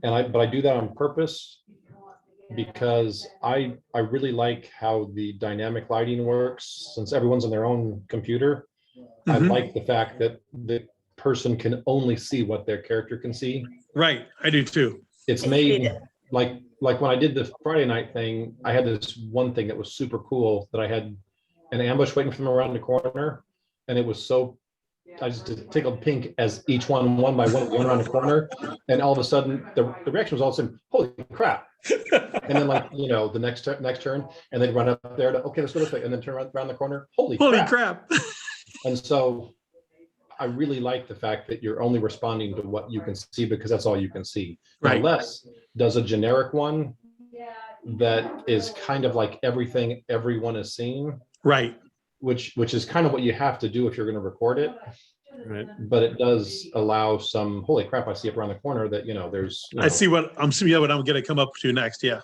but I do that on purpose because I really like how the dynamic lighting works. Since everyone's on their own computer, I like the fact that the person can only see what their character can see. Right, I do too. It's made like when I did the Friday night thing, I had this one thing that was super cool that I had an ambush waiting for them around the corner, and it was so I just tickled pink as each one by one went around the corner, and all of a sudden the reaction was all of a sudden, holy crap. And then like, you know, the next turn, and they'd run up there to, okay, let's go this way, and then turn around the corner, holy crap. And so I really like the fact that you're only responding to what you can see because that's all you can see. Right. Now, Les does a generic one that is kind of like everything everyone is seeing. Right. Which is kind of what you have to do if you're going to record it. Right. But it does allow some, holy crap, I see up around the corner that, you know, there's. I see what I'm seeing, what I'm going to come up to next. Yeah.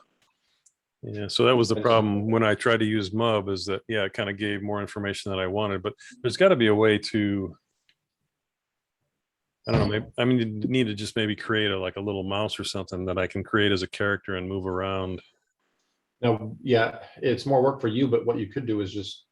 Yeah, so that was the problem when I tried to use MUB, is that, yeah, it kind of gave more information than I wanted, but there's got to be a way to, I don't know, maybe, I mean, you need to just maybe create like a little mouse or something that I can create as a character and move around. Now, yeah, it's more work for you, but what you could do is just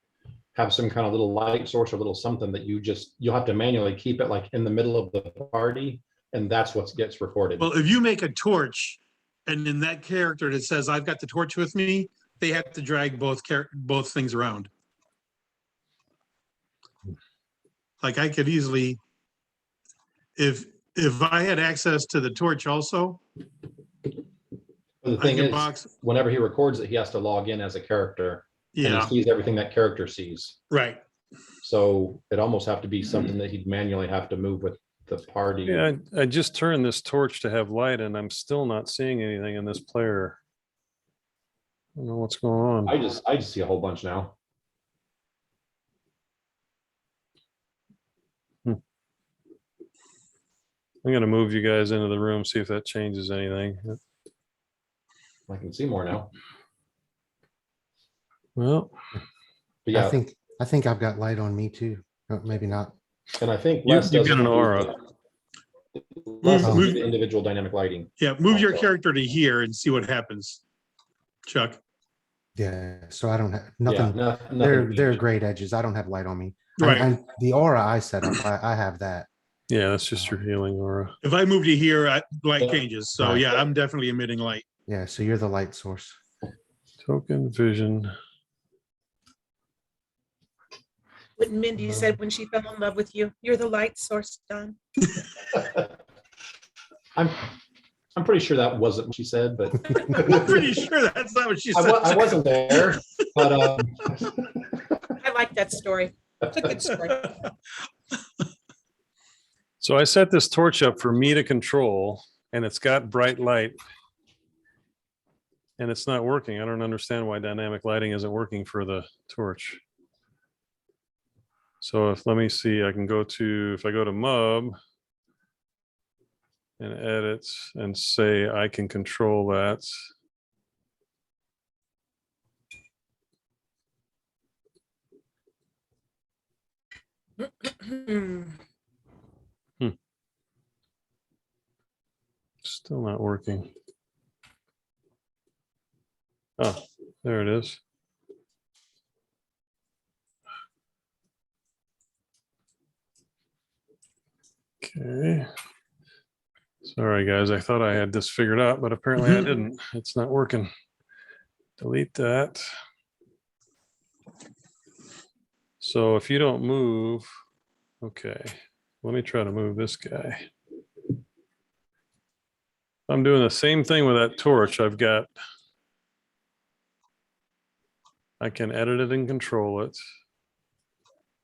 have some kind of little light source or little something that you'll have to manually keep it like in the middle of the party, and that's what gets recorded. Well, if you make a torch, and in that character that says I've got the torch with me, they have to drag both things around. Like I could easily, if I had access to the torch also. But the thing is, whenever he records it, he has to log in as a character. Yeah. And he sees everything that character sees. Right. So it almost have to be something that he'd manually have to move with the party. Yeah, I just turned this torch to have light and I'm still not seeing anything in this player. I don't know what's going on. I just see a whole bunch now. I'm gonna move you guys into the room, see if that changes anything. I can see more now. Well, but yeah, I think I've got light on me too. Maybe not. And I think you've got an aura. Move the individual dynamic lighting. Yeah, move your character to here and see what happens, Chuck. Yeah, so I don't have nothing. Yeah, they're great edges. I don't have light on me. Right. The aura I set up, I have that. Yeah, that's just your healing aura. If I move you here, light changes. So yeah, I'm definitely emitting light. Yeah, so you're the light source. Token vision. What Mindy said when she fell in love with you, you're the light source, Don. I'm pretty sure that wasn't what she said, but I'm pretty sure that's not what she said. I wasn't there, but I like that story. It's a good story. So I set this torch up for me to control, and it's got bright light, and it's not working. I don't understand why dynamic lighting isn't working for the torch. So let me see, I can go to, if I go to MUB and edit and say I can control that. Still not working. Oh, there it is. Okay. Sorry, guys. I thought I had this figured out, but apparently I didn't. It's not working. Delete that. So if you don't move, okay, let me try to move this guy. I'm doing the same thing with that torch. I can edit it and control it.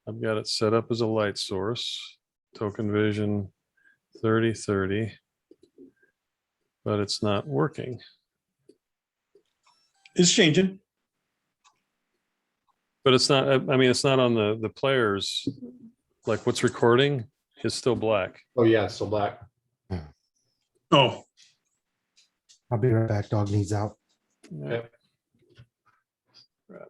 I've got it set up as a light source, token vision 3030, but it's not working. It's changing. But it's not, I mean, it's not on the players, like what's recording is still black. oh yeah, it's still black. Oh, I'll be right back. Dog needs out. Yeah. Yep. Crap.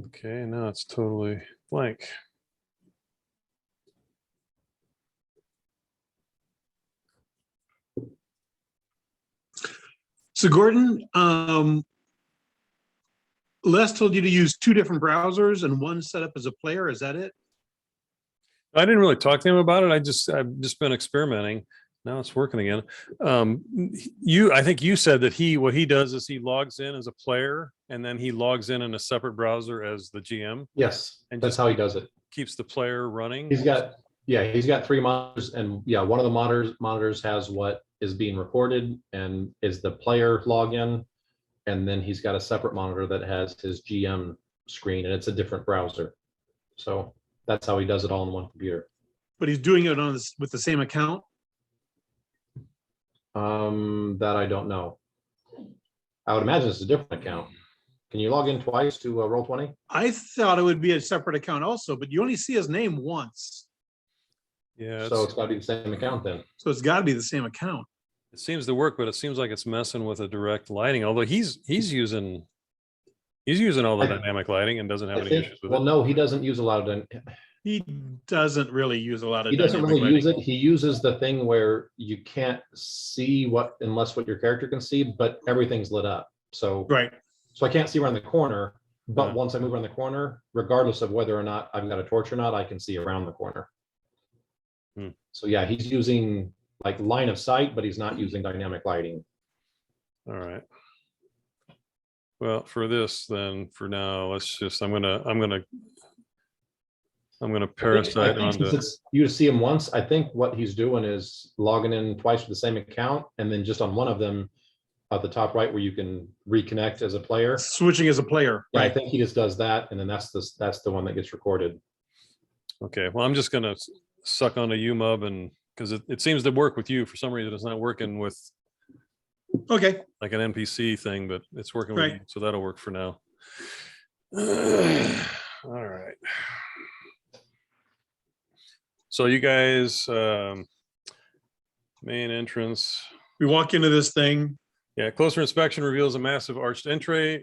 Okay, now it's totally blank. So Gordon, Les told you to use two different browsers and one set up as a player. Is that it? I didn't really talk to him about it. I've just been experimenting. Now it's working again. I think you said that what he does is he logs in as a player and then he logs in a separate browser as the GM Yes, And that's just how he does it. keeps the player running. He's got 3 monitors, and yeah, one of the monitors has what is being recorded and is the player login. And then he's got a separate monitor that has his GM screen, and it's a different browser. So that's how he does it all in one computer. But he's doing it with the same account. That I don't know. I would imagine it's a different account. Can you log in twice to Roll20? I thought it would be a separate account also, but you only see his name once. Yeah, So it's got to be the same account then. So it's got to be the same account. it seems to work, but it seems like it's messing with the direct lighting. Although he's using all the I- dynamic lighting and doesn't have I any think, issues with well, it. no, he doesn't use a lot of, He doesn't really use a lot of. he doesn't dynamic really use lighting. it. He uses the thing where you can't see unless what your character can see, but everything's lit up. So, Right. so I can't see around the corner, but Yeah. once I move around the corner, regardless of whether or not I've got a torch or not, I can see around the corner. Hmm. So yeah, he's using like line of sight, but he's not using dynamic lighting. All right. Well, for this, then for now, I'm gonna parasite I think since onto. it's- you see him once, I think what he's doing is logging in twice with the same account, and then just on one of them at the top right where you can reconnect as a player. Switching as a player. Yeah, I Right. think he just does that, and then that's the one that gets recorded. Okay, well, I'm just gonna suck onto UMUB and because it seems to work with you. For some reason, it's not working with Okay. like an NPC thing, but it's working with Right. you, so that'll work for now. All right. So you guys, main entrance. We walk into this thing. Yeah, closer inspection reveals a massive arched entryway,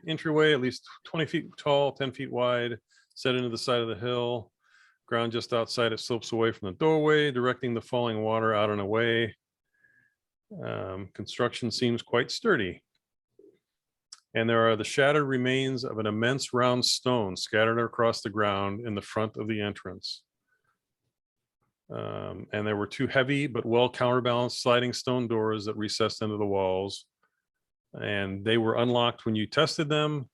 at least 20 feet tall, 10 feet wide, set into the side of the hill. Ground just outside it slopes away from the doorway, directing the falling water out and away. Construction seems quite sturdy. And there are the shattered remains of an immense round stone scattered across the ground in the front of the entrance. And there were two heavy but well counterbalanced sliding stone doors that recessed into the walls. And they were unlocked when you tested them.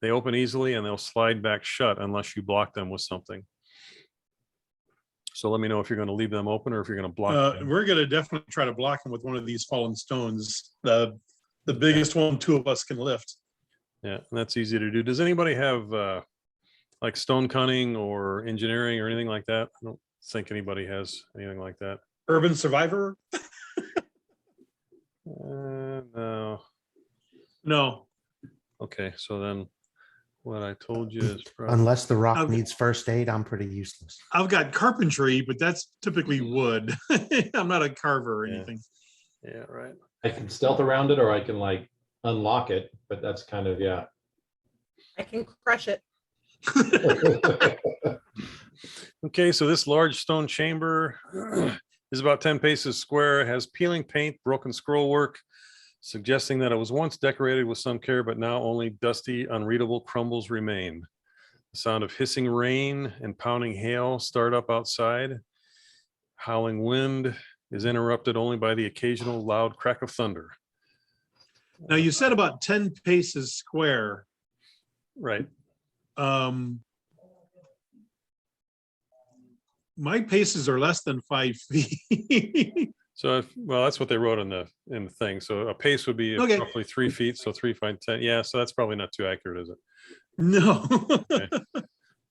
They open easily and they'll slide back shut unless you block them with something. So let me know if you're going to leave them open or if you're going to block them. We're going to definitely try to block him with one of these fallen stones. The biggest one two of us can lift. Yeah, and that's easy to do. Does anybody have like stone cutting or engineering or anything like that? I don't think anybody has anything like that. Urban Survivor? No. No. Okay, so then what I told you is probably, Unless the rock Okay. needs first aid, I'm pretty useless. I've got carpentry, but that's typically wood. I'm not a carver or Yeah. anything. yeah, right. I can stealth around it, or I can like unlock it, but that's kind of, yeah. I can crush it. Okay, so this large stone chamber is about 10 paces square, has peeling paint, broken scroll work, suggesting that it was once decorated with some care, but now only dusty, unreadable crumbles remain. The sound of hissing rain and pounding hail start up outside. Howling wind is interrupted only by the occasional loud crack of thunder. Now you said about 10 paces square. Right. My paces are less than 5 feet. So well, that's what they wrote in the thing. So a pace would be Okay. roughly 3 feet. So 3, 5, 10. Yeah. So that's probably not too accurate, is it? No.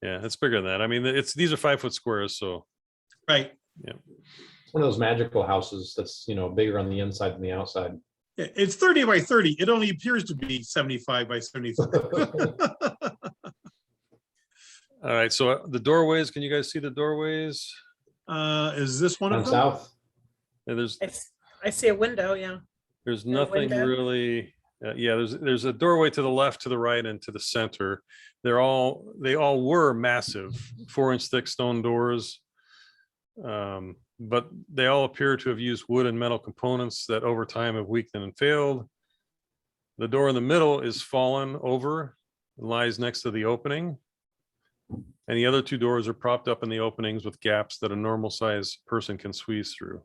Yeah, it's bigger than that. I mean, these are 5 foot squares. So Right. It's one of those magical houses that's, bigger on the inside than the outside. Yeah, it's 30 by 30. It only appears to be 75 by 75. all right. So the doorways, can you guys see the doorways? Is this one Down of them? south, Yeah, I see a window, yeah. there's No nothing window. really Yeah, there's a doorway to the left, to the right, and to the center. They all were massive 4-inch thick stone doors. But they all appear to have used wood and metal components that over time have weakened and failed. The door in the middle is fallen over, lies next to the opening. And the other two doors are propped up in the openings with gaps that a normal sized person can squeeze through.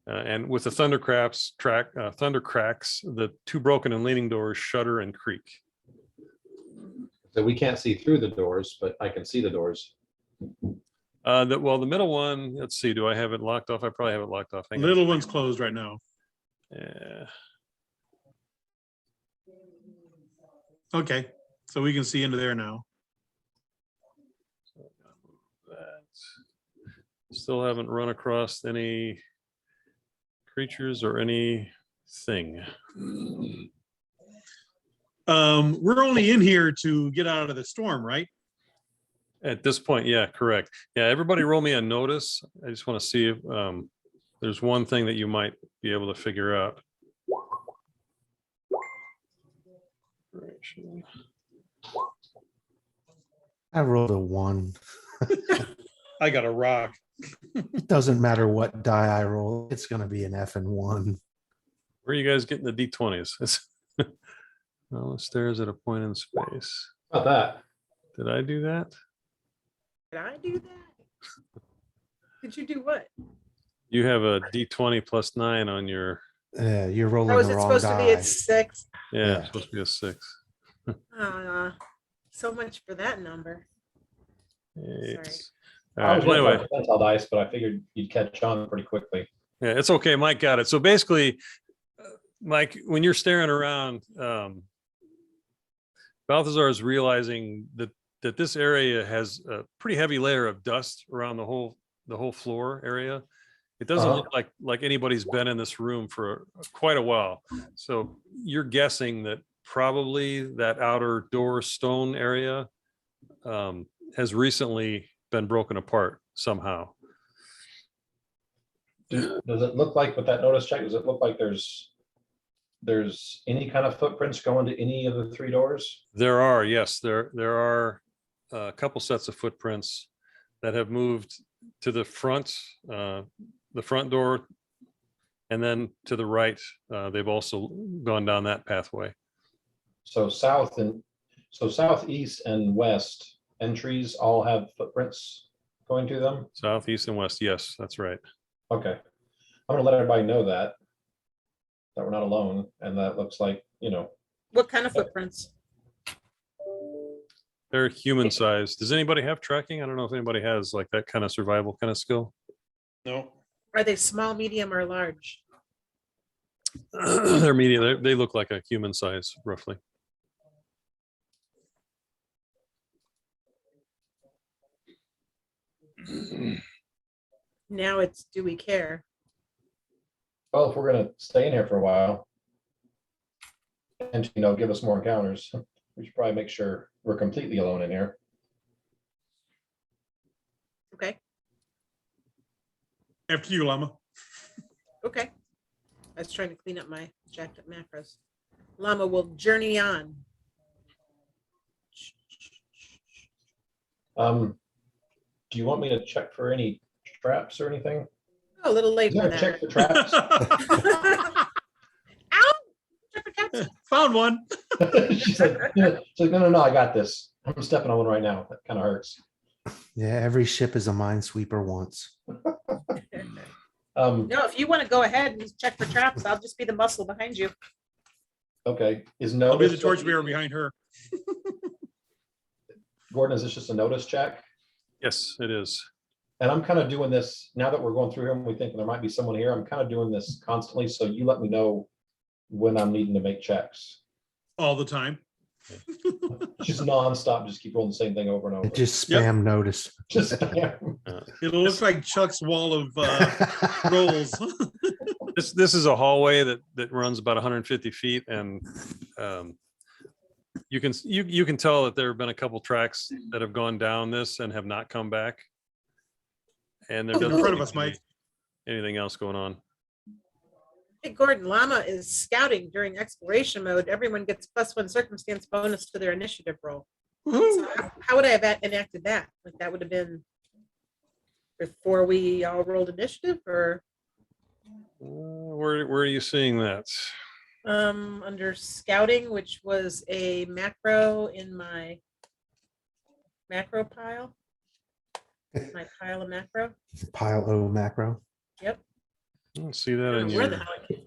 And with the thunder cracks, the two broken and leaning doors shudder and creak. So we can't see through the doors, but I can see the doors. The middle one, let's see, do I have it locked off? I probably have it locked off. Hang on. Little one's closed right now. Yeah. Okay, so we can see into there now. That. Still haven't run across any creatures or anything. We're only in here to get out of the storm, right? At this point, yeah, correct. Yeah, everybody roll me a notice. I just want to see if there's one thing that you might be able to figure out. I rolled a 1. I got a rock. It doesn't matter what die I roll. It's going to be an F and 1. Where are you guys getting the D20s? Well, the stairs at a point in space. How about that? Did I do that? Did I do that? Did you do what? You have a D20 plus 9 on your, You're rolling Oh, is the it wrong supposed to be die. at 6? yeah, Yeah. it's supposed to be a 6. So much for that number. Eight. I All right, was well, going anyway, for percentile dice, but I figured you'd catch on pretty quickly. yeah, it's okay. Mike got it. So basically, Mike, when you're staring around, Balthazar is realizing that this area has a pretty heavy layer of dust around the whole floor area. It doesn't Uh-huh. look like anybody's been in this room for quite a while. So you're guessing that probably that outer door stone area has recently been broken apart somehow. Does it look like with that notice check, does it look like there's any kind of footprints going to any of the 3 doors? There are, yes, there are a couple sets of footprints that have moved to the front door, and then to the right. They've also gone down that pathway. So southeast and west entries all have footprints going to them? South, east, and west. Yes, that's right. Okay. I'm gonna let everybody know that we're not alone, and that looks like, What kind of footprints? They're human sized. Does anybody have tracking? I don't know if anybody has like that kind of survival kind of skill. No. Are they small, medium, or large? They're medium. They look like a human size, roughly. Now it's, do we care? well, if we're gonna stay in here for a while and, give us more encounters, we should probably make sure we're completely alone in here. Okay, After you, Llama. okay. I was trying to clean up my jacked up macros. Llama will journey on. Do you want me to check for any traps or anything? Oh, a little late Is there for a check that. for traps? Ow! Check for traps. Found one. She's like, no, I got this. I'm stepping on one right now. That kind of hurts. Yeah, every ship is a minesweeper once. No, if you want to go ahead and check for traps, I'll just be the muscle behind you. Okay, is I'll be the notice, torchbearer behind her. Gordon, is this just a notice check? Yes, it is. And I'm kind of doing this, now that we're going through here and we think there might be someone here, I'm kind of doing this constantly, so you let me know when I'm needing to make checks. All the time. Just nonstop, just keep rolling the same thing over and over. Just Yep. spam notice. Just, It'll look like Chuck's wall of rolls. This is a hallway that runs about 150 feet, and you can tell that there have been a couple tracks that have gone down this and have not come back. And there In doesn't front of seem us, to be Mike. anything else going on. Hey, Gordon, llama is scouting during exploration mode. Everyone gets +1 circumstance bonus to their initiative roll. So Woohoo. how would I have enacted that? Like that would have been before we all rolled initiative or Where are you seeing that? under scouting, which was a macro in my macro pile. My pile of macro. Pile O macro. Yep. I don't see I that don't in know where the your, hell it came.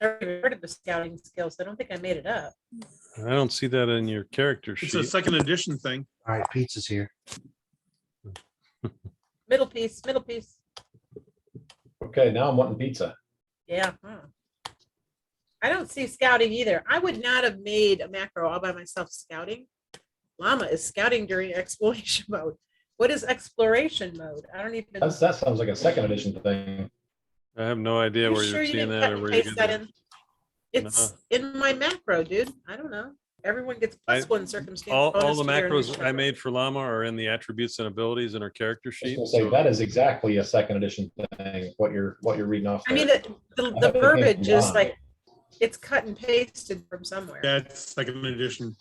I never heard of the scouting skills. I don't think I made it up. I don't see that in your character It's a sheet. second edition thing. All right, pizza's here. Middle piece, middle piece. Okay, now I'm wanting pizza. Yeah. I don't see scouting either. I would not have made a macro all by myself scouting. Llama is scouting during exploration mode. What is exploration mode? I don't even. That sounds like a second edition thing. I have no idea You where sure you're you seeing didn't that cut or and where you paste get that that. in? It's in my macro, dude. I don't know. Everyone gets +1 circumstance. All bonus the to their macros initiative I roll. made for Llama are in the attributes and abilities in our character I sheet. was gonna say, so- that is exactly a second edition thing, what you're reading off. I mean, there. the verbiage is Llama. like, it's cut and pasted from somewhere. That's second edition.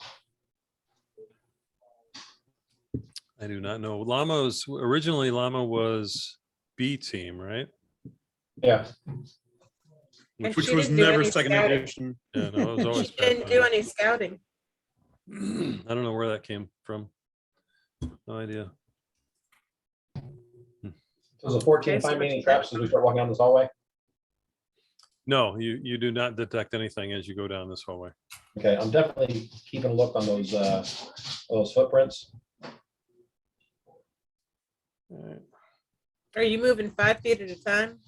I do not know. Originally Llama was B team, right? Yeah, And Which she was didn't do never any second scouting. edition. Yeah, no, it was always. She didn't do Pathfinder. any scouting. I don't know where that came from. No idea. so is a 14 Okay, so find me what's any your traps as we start walking down this hallway? No, you do not detect anything as you go down this hallway. Okay, I'm definitely keeping a look on those footprints. All right. Are you moving 5 feet at a time?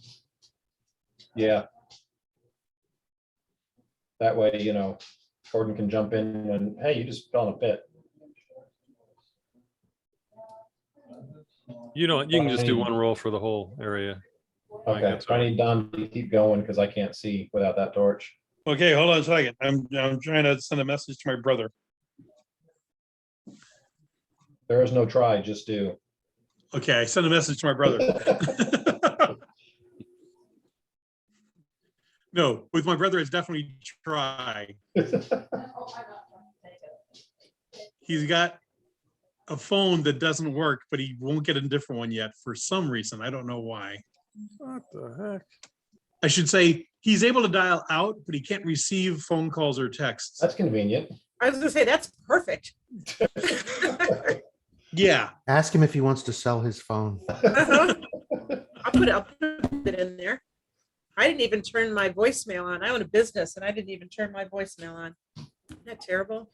Yeah. That way, you know, Gordon can jump in when, hey, you just fell in a pit. You can just do one roll for the whole area. Okay, that's I need Don to keep going because I can't see without that torch. Okay, hold on a second. I'm trying to send a message to my brother. There is no try, just do. Okay, I sent a message to my brother. No, with my brother, it's definitely try. He's got a phone that doesn't work, but he won't get a different one yet for some reason. I don't know why. What the heck? I should say he's able to dial out, but he can't receive phone calls or texts. That's convenient. I was gonna say, that's perfect. Yeah, Ask him if he wants to sell his phone. Uh-huh. I'll put it in there. I didn't even turn my voicemail on. I own a business and I didn't even turn my voicemail on. Isn't that terrible?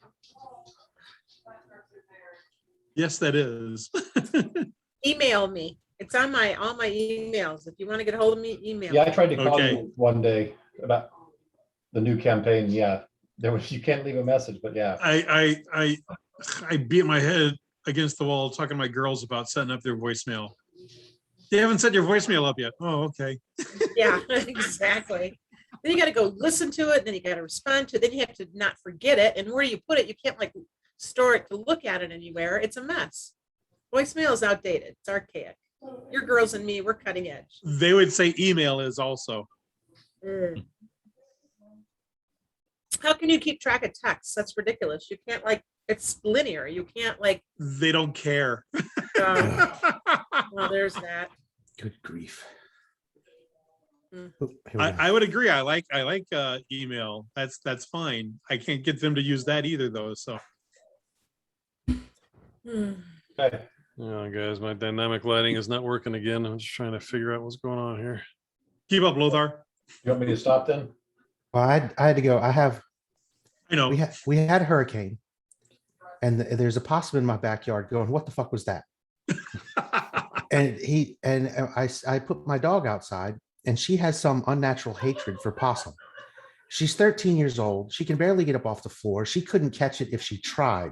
yes, that is. Email me. It's on all my emails. If you want to get a hold of me, email. Yeah, I me. tried to call Okay. you one day about the new campaign. Yeah, you can't leave a message, but yeah. I beat my head against the wall talking to my girls about setting up their voicemail. They haven't set your voicemail up yet. Oh, okay. Yeah, exactly. Then you got to go listen to it. Then you got to respond to it. Then you have to not forget it. And where you put it, you can't like store it to look at it anywhere. It's a mess. Voicemail is outdated. It's archaic. Your girls and me, we're cutting edge. They would say email is also. Mm. How can you keep track of text? That's ridiculous. You can't like, it's linear. You can't like, They don't care. well, there's that. Good grief. Mm. Oh, here we go. I would agree. I like email. That's fine. I can't get them to use that either though. So Hmm. Okay. Yeah, guys, my dynamic lighting is not working again. I'm just trying to figure out what's going on here. keep up, Lothar. You want me to stop then? Well, I had to go. I know. We had a hurricane, and there's a possum in my backyard going, "What the fuck was that?" And I put my dog outside, and she has some unnatural hatred for possum. She's 13 years old. She can barely get up off the floor. She couldn't catch it if she tried.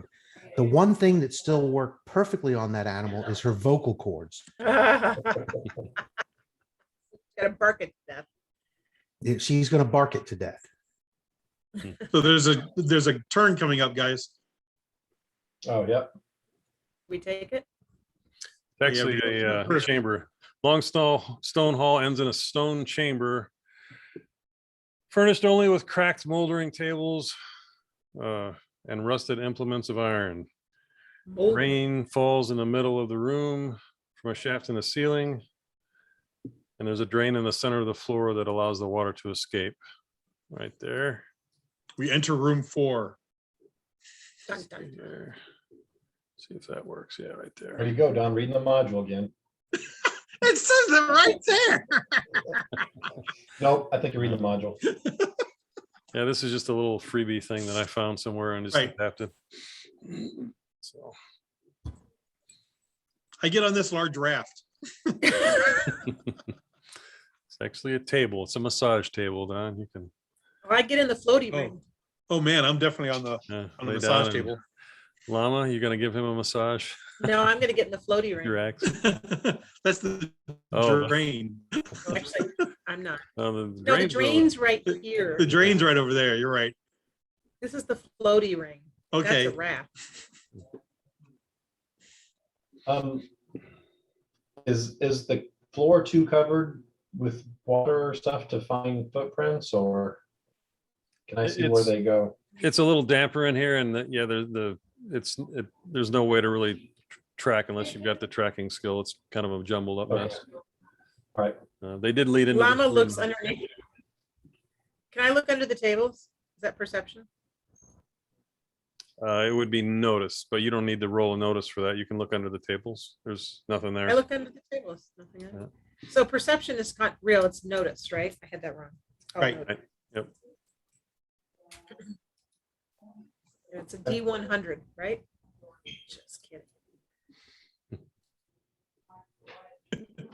The one thing that still worked perfectly on that animal is her vocal cords. Gotta bark at death. She's going to bark it to death. So there's a turn coming up, guys. Oh, yep. We take it. It's actually a chamber. Long stone hall ends in a stone chamber Furnished only with cracked moldering tables and rusted implements of iron. Mold. Rain falls in the middle of the room from a shaft in the ceiling. And there's a drain in the center of the floor that allows the water to escape. Right there. We enter room 4. Dun, See dun. here. See if that works. Yeah, right There there. you go, Don, reading the module again. It says it right there. Nope, I think you're reading the module. Yeah, this is just a little freebie thing that I found somewhere and just Right. adapted. So I get on this large raft. it's actually a table. It's a massage table, Don. You can I get in the floaty Oh. ring. Oh man, I'm definitely on the lay massage down and- table. Llama, you gonna give him a massage? No, I'm gonna get in the floaty ring. Relax. That's the Oh, drain. No, actually, I'm not. the No, the drain's over- drain's right here. The drain's right over there. You're right. This is the floaty ring. That's Okay. a raft. Is the floor too covered with water or stuff to find footprints, or can I see where It's- they go? It's a little damper in here, and yeah, there's no way to really track unless you've got the tracking skill. It's kind of a jumbled up Okay. mess. All right, They did lead into. this Llama looks room. underneath. Can I look under the tables? Is that perception? It would be notice, but you don't need to roll a notice for that. You can look under the tables. There's nothing I there. looked under the tables, nothing. in it. So perception is not real, it's noticed, right? I had that wrong. Oh, Right. noticed. Yep. It's a D100, right? Just kidding.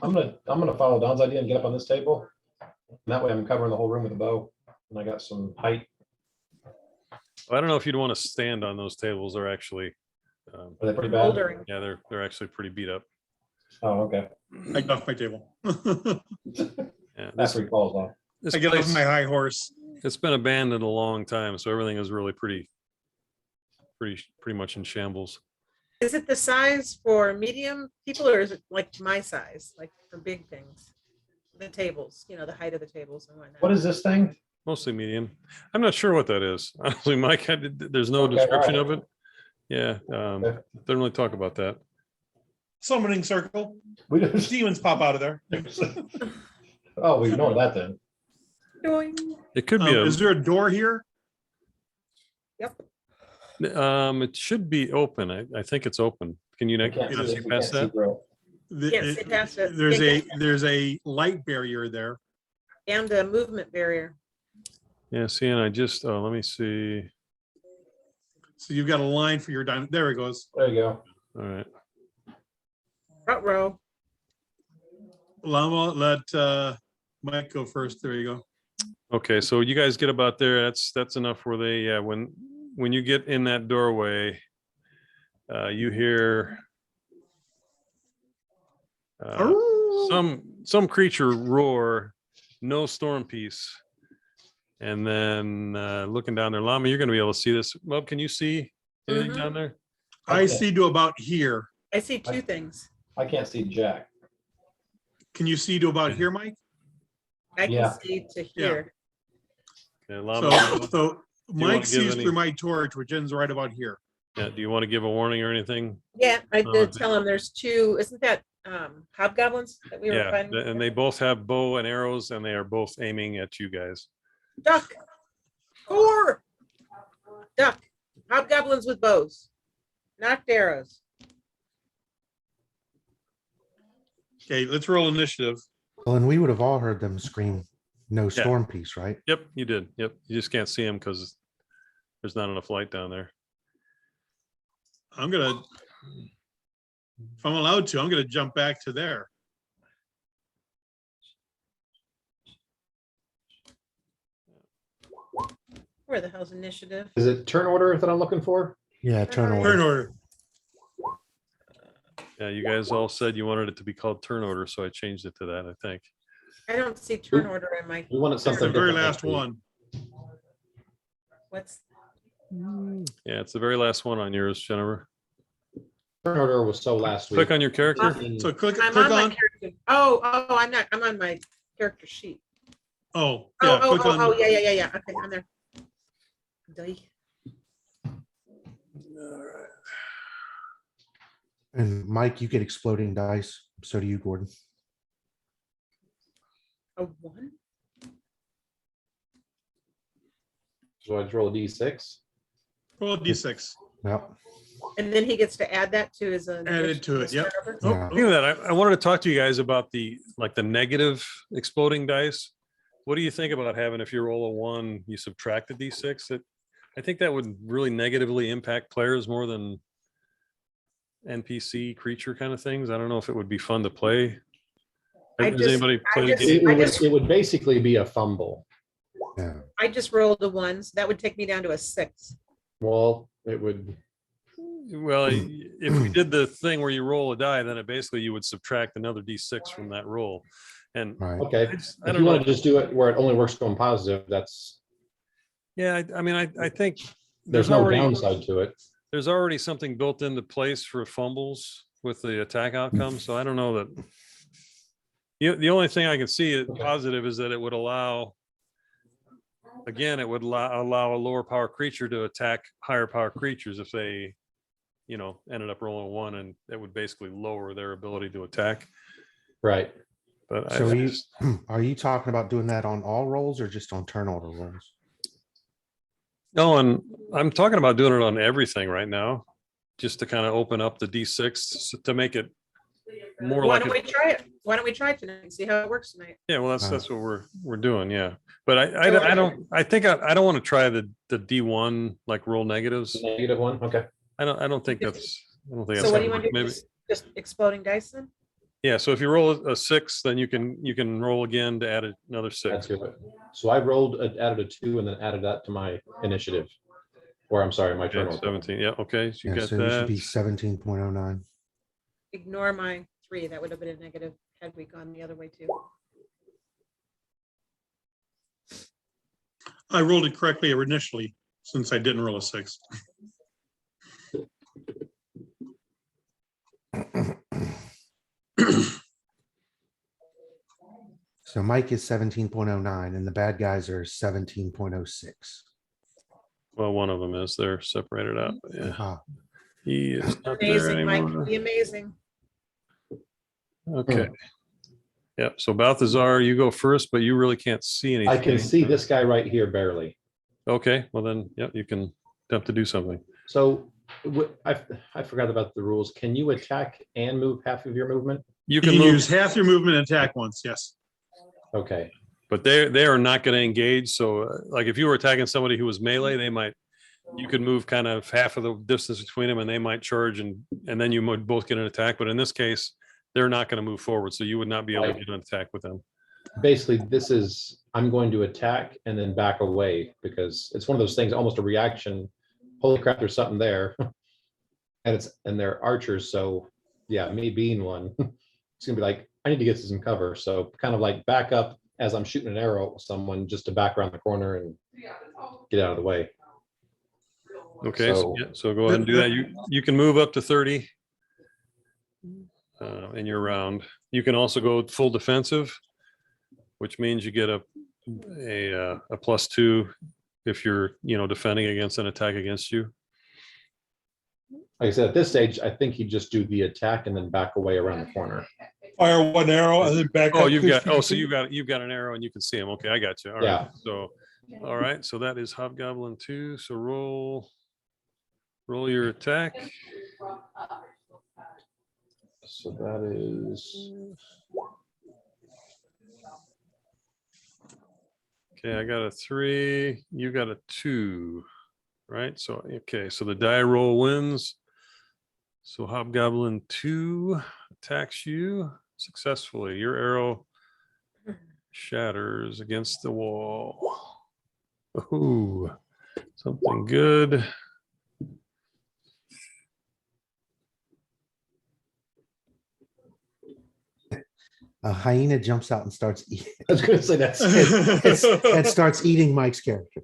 I'm gonna follow Don's idea and get up on this table. And that way I'm covering the whole room with a bow, and I got some height. I don't know if you'd want to stand on those tables. They're actually, Are they pretty bad? Bouldering. yeah, they're actually pretty beat up. Oh, okay. I get off my table. Yeah, That's where he falls off. this I get place, off my high horse. it's been abandoned a long time, so everything is really pretty much in shambles. Is it the size for medium people or is it like my size, like for big things? The tables, the height of the tables and whatnot. What is this thing? Mostly medium. I'm not sure what that is. Honestly, Mike, there's no Okay, description alright. of it. Yeah, Okay. don't really talk about that. Summoning circle. We just, Demons pop out of there. oh, we ignore that then. Doing. It could be Is there a door here? it should be open. I think it's open. Can you We not can't not see- see we past can't see that? through it. Can't see past it. There's Can't a there's a light barrier there. And a movement barrier. Yeah, see, and let me see. So you've got a line for your diamond. There it goes. There you go. All right. Front row. Llama, let Mike go first. There you go. Okay, so you guys get about there. That's enough where they, yeah, when you get in that doorway, you hear some creature roar, no storm piece. And then looking down there, Llama, you're gonna be able to see this. Well, can you see anything Mhm. down there? I Okay. see to about here. I see two things. I can't see Jack. Can you see to about here, Mike? I can Yeah. see to here. Yeah, So, Llama, so Mike give sees any- through my torch, which ends right about here. yeah, do you want to give a warning or anything? Yeah, I Oh, did tell him there's two, isn't that hobgoblins that we were Yeah, fighting? and they both have bow and arrows, and they are both aiming at you guys. Duck. Four. Duck. Hobgoblins with bows. Knocked arrows. Okay, let's roll initiative. Well, and we would have all heard them scream, no Yeah. storm piece, right? Yep, you did. Yep, you just can't see them because there's not enough light down there. I'm gonna, if I'm allowed to, I'm gonna jump back to there. Where the hell's initiative? Is it turn order that I'm looking for? Yeah, turn Turn Turn order. order. Yeah, you guys all said you wanted it to be called turn order, so I changed it to that, I think. I don't see turn order in my, We wanted It's the something. very different last next week. one. what's, Yeah, it's the very last one on yours, Jennifer. Turn order was so last week. Click on your character. So click, I'm click on my on, character. Oh, I'm not, I'm on my character sheet. Oh, Oh, yeah, oh, click oh, on, oh, yeah. Okay, I'm there. Die. And Mike, you get exploding dice. So do you, Gordon. A 1? So I just roll a D6. roll a D6. Yep. And then he gets to add that to his. Add it to it, yep. whatever? Oh, Yeah. Speaking of that, I wanted to talk to you guys about the negative exploding dice. What do you think about having, if you roll a 1, you subtract the D6? I think that would really negatively impact players more than NPC creature kind of things. I don't know if it would be fun to play. I Has just- anybody I played a just- game? It would basically be a fumble. Yeah. I just rolled a 1, so that would take me down to a 6. Well, it would, Well, if we did the thing where you roll a die, then it basically you would subtract another D6 from that roll. And Right. okay. I If don't you want know. to just do it where it only works going positive, that's, Yeah, I mean, I think there's no downside to it. there's already something built into place for fumbles with the attack outcome. So I don't know that. The only thing I can see it Okay. positive is that it would allow, again, it would allow a lower power creature to attack higher power creatures if they, ended up rolling a 1, and it would basically lower their ability to attack. Right. But So I you, just- are you talking about doing that on all rolls or just on turn order rolls? no, and I'm talking about doing it on everything right now, just to kind of open up the D6 to make it more Why like, don't we try it? Why don't we try it tonight and see how it works tonight? yeah, well, that's what we're doing. Yeah. But I think I don't want to try the D1, like roll negatives. -1, okay. I don't think that's So how what do it you want to works. do? Maybe. Just exploding dice then? Yeah. So if you roll a 6, then you can roll again to add another 6. That's good. So I added a 2 and then added that to my initiative. Or I'm sorry, my turn Okay, order. 17. Yeah. Okay. So you Yeah, got so you should be that. 17.09. Ignore my 3. That would have been a negative had we gone the other way too. I rolled it correctly initially, since I didn't roll a 6. So Mike is 17.09 and the bad guys are 17.06. Well, one of them is. They're separated out. But yeah. Ah, He is not there Amazing, Mike. anymore. Be amazing. Okay. Yeah. So Balthazar, you go first, but you really can't see anything. I can see this guy right here barely. Okay. Well, then, yeah, you can attempt to do something. So I forgot about the rules. Can you attack and move half of your movement? You You can can move, use half your movement and attack once, yes. Okay, but they are not going to engage. So, like, if you were attacking somebody who was melee, you could move kind of half of the distance between them, and they might charge, and then you would both get an attack. But in this case, they're not going to move forward, so you would not be able to Right. get an attack with them. basically I'm going to attack and then back away because it's one of those things, almost a reaction. Holy crap, there's something there. And they're archers, so yeah, me being one, it's gonna be like, I need to get to some cover. So kind of like back up as I'm shooting an arrow at someone just to back around the corner and get out of the way. Okay. So- So go ahead and do that. You can move up to 30 in your round. You can also go full defensive, which means you get a +2 if you're, defending against an attack against you. Like I said, at this stage, I think you just do the attack and then back away around the corner. Fire one arrow and then back Oh, up. so you've got an arrow and you can see him. Okay, I got you. All right. Yeah. So, all right. So that is Hobgoblin 2. So roll your attack. So that is, Okay, I got a 3. You got a 2. Right. So okay. So the die roll wins. So Hobgoblin 2 attacks you successfully. Your arrow shatters against the wall. Ooh, something good. a hyena jumps out and starts eating. I was gonna say that's. It starts eating Mike's character.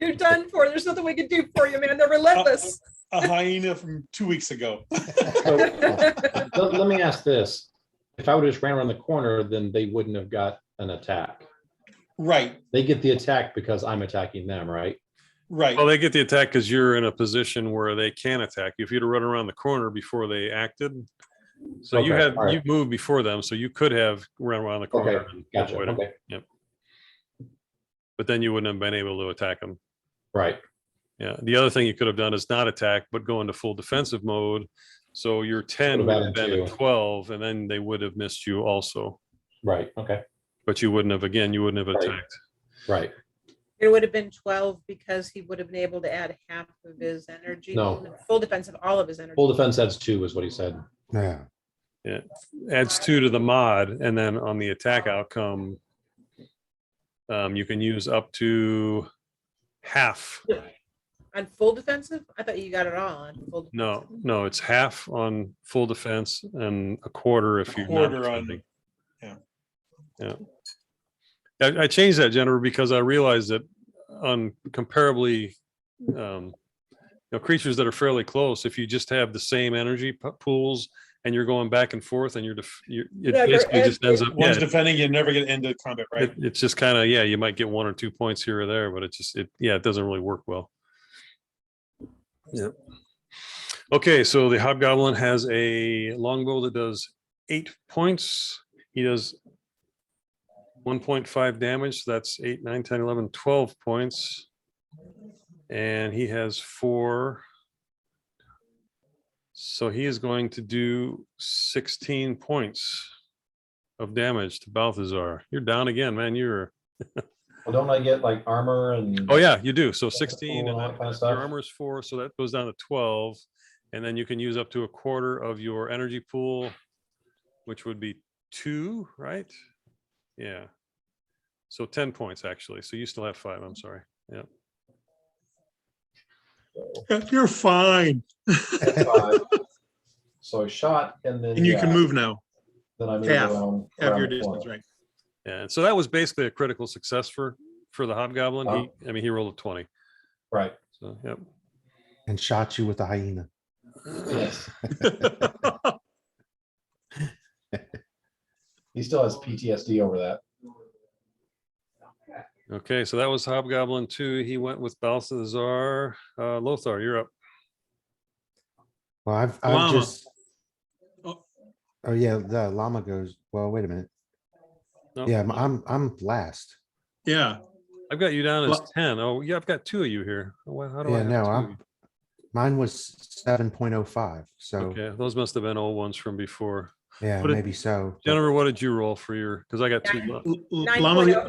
You're done for. There's nothing we can do for you, man. They're relentless. A hyena from 2 weeks ago. So, let me ask this. If I would have just ran around the corner, then they wouldn't have got an attack. Right, They get the attack because I'm attacking them, right? right. Well, they get the attack because you're in a position where they can attack you. If you'd have run around the corner before they acted. So you Okay, had, all right. you moved before them, so you could have run around the corner. Okay, and gotcha. avoid 'em. Okay, Yep. But then you wouldn't have been able to attack them. right. Yeah. The other thing you could have done is not attack, but go into full defensive mode. So your 10 Would would have have been added a two. 12, and then they would have missed you also. Right. Okay. But you wouldn't have, again, you wouldn't have Right. attacked. Right. It would have been 12 because he would have been able to add half of his energy. No. Full defense of all of his energy. Full defense adds 2 is what he said. Yeah. Adds 2 to the mod, and then on the attack outcome, you can use up to half. On full defensive? I thought you got it all on full. No, defensive. no, it's half on full defense and a quarter if A you're quarter not on- defending. yeah. Yeah. I changed that, Jennifer, because I realized that on comparably, creatures that are fairly close, if you just have the same energy pools and you're going back and forth and it Yeah, basically just ends up, One's yeah, defending, you never get into combat, right? it's just kind of, yeah, you might get 1 or 2 points here or there, but it doesn't really work well. Yeah. Okay, so the Hobgoblin has a longbow that does 8 points. He does 1.5 damage. So that's 8, 9, 10, 11, 12 points. And he has 4. So he is going to do 16 points of damage to Balthazar. You're down again, man. You're, Well, don't I get like armor and? oh yeah, you do. So 16 and all then that kind of your stuff? armor is 4. So that goes down to 12. And then you can use up to a quarter of your energy pool, which would be 2, right? Yeah. So 10 points actually. So you still have 5. I'm sorry. Yeah. You're fine. That's 5. So I shot and then. And you can yeah, move now, Then I move half- around. have around your the distance, corner. right? Yeah. So that was basically a critical success for the Hobgoblin. He rolled a 20. Right. So yep. And shot you with a hyena. Yes. He still has PTSD over that. Okay, so that was Hobgoblin 2. He went with Balthazar. Lothar, you're up. Well, I've Llama. just. Oh. Oh yeah, the llama goes. Well, wait a minute. No, Yeah, I'm last. Yeah, I've got you down as Well- 10. Oh, yeah, I've got 2 of you here. Oh, wow, how do I Yeah, have no, 2 of I'm. you? Mine was 7.05. So Okay, those must have been old ones from before. yeah, What did- maybe so. but- Jennifer, what did you roll for your? Because I got 2. Llama, 9.0.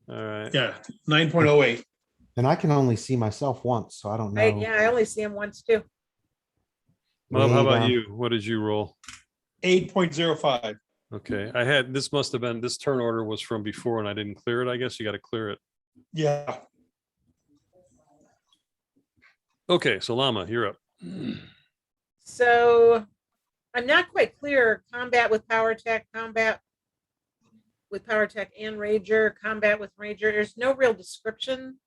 All right. yeah, 9.08. And I can only see myself once, so I don't know. Yeah, I only see him once too. Well, how Way about down. you? What did you roll? 8.05. Okay, this must have been, this turn order was from before and I didn't clear it. I guess you got to clear it. Yeah, Okay, so Llama, you're up. So I'm not quite clear. Combat with power attack, combat with power attack and rager, combat with rager. There's no real description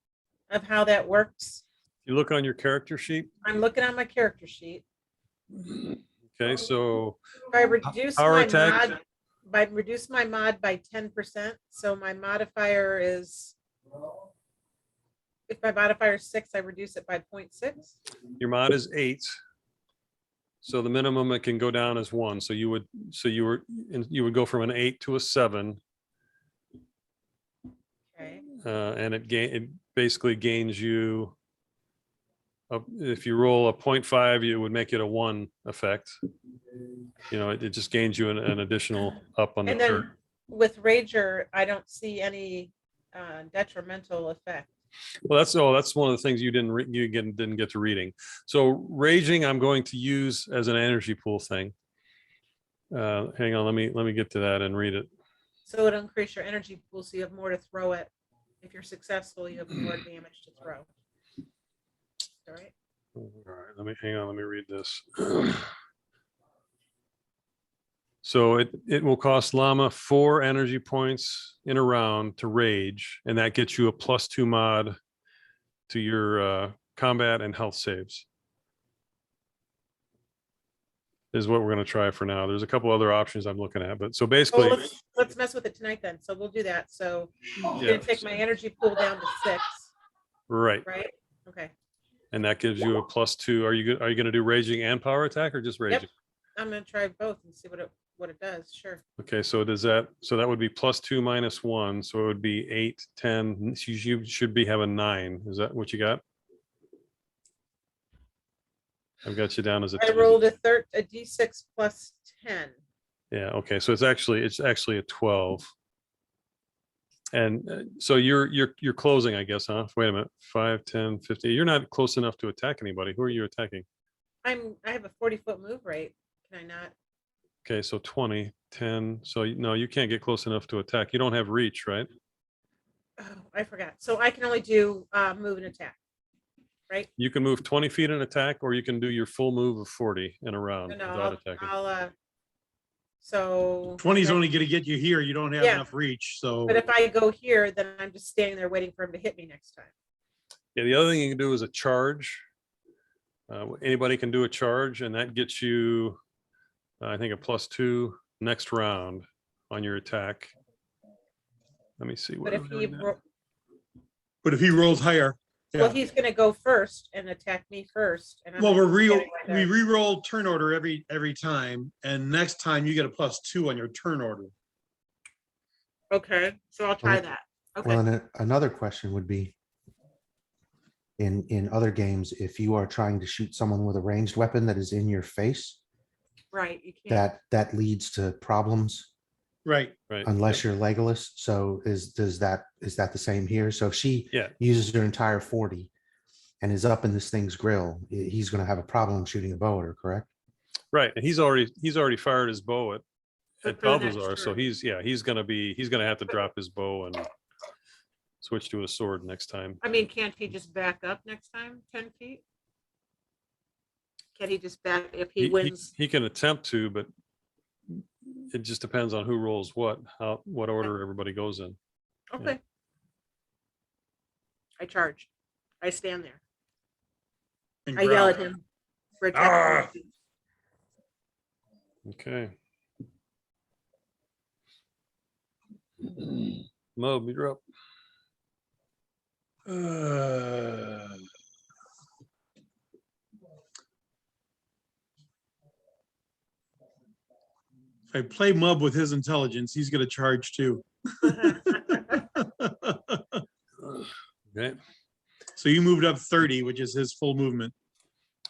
of how that works. You look on your character sheet. I'm looking on my character sheet. Okay, so If I reduce Power my attack. mod, by reduce my mod by 10%, so my modifier is, if my modifier is 6, I reduce it by 0.6. your mod is 8. So the minimum it can go down is 1. So you would go from an 8 to a 7. Okay. And it basically gains you. If you roll a 0.5, it would make it a 1 effect. It just gains you an additional up on the And then turn. with rager, I don't see any detrimental effect. Well, that's one of the things you didn't get to reading. So raging, I'm going to use as an energy pool thing. Hang on, let me get to that and read it. So it'll increase your energy pool, so you have more to throw at. If you're successful, you have more damage to throw. All right. All right, let me read this. So it will cost Llama 4 energy points in a round to rage, and that gets you a +2 mod to your combat and health saves. is what we're gonna try for now. There's a couple other options I'm looking at, but so Oh, basically, let's mess with it tonight then. So we'll do that. So I'm yeah, gonna take my energy pool down to 6, right. right? Okay. And that gives you a +2. Are you gonna do raging and power attack or just raging? I'm gonna try both and see what it does. Sure. Okay, so that would be +2 -1, so it would be 8, 10. You should be having 9. Is that what you got? I've got you down as a I 10. rolled a D6 plus 10. Yeah, okay, so it's actually a 12. And so you're closing, I guess, huh? Wait a minute, 5, 10, 50. You're not close enough to attack anybody. Who are you attacking? I have a 40-foot move rate. Can I not? Okay, so 20, 10. So no, you can't get close enough to attack. You don't have reach, right? Oh, I forgot. So I can only do move and attack, right? You can move 20 feet and attack, or you can do your full move of 40 in a round No, without attacking. So 20 is only gonna get you here. You don't have Yeah. enough reach, so. But if I go here, then I'm just standing there waiting for him to hit me next time. Yeah, the other thing you can do is a charge. Anybody can do a charge, and that gets you, I think, a +2 next round on your attack. Let me see. But What if are we he, doing now? But if he rolls higher, well, yeah. he's gonna go first and attack me first. And I'm Well, gonna we be standing right there. re-roll turn order every time, and next time you get a +2 on your turn order. Okay, so I'll try Well, that. Well, Okay, and another question would be, in other games, if you are trying to shoot someone with a ranged weapon that is in your face, right, you can't. that leads to problems Right. Right. unless you're Legolas. So is that the same here? So if she Yeah. uses her entire 40 and is up in this thing's grill, he's going to have a problem shooting a bow at her, correct? Right, and he's already fired his bow at But for the next Balthazar, so turn. he's gonna have to drop his bow and switch to a sword next time. I mean, can't he just back up next time, 10 feet? Can he just back if he wins? He can attempt to, but it just depends on who rolls what order everybody goes in. Okay. I charge. I stand there. and I yell growl. at him. For attacking. Okay. Mob, you're up. If I play Mub with his intelligence, he's gonna charge too. Okay. So you moved up 30, which is his full movement,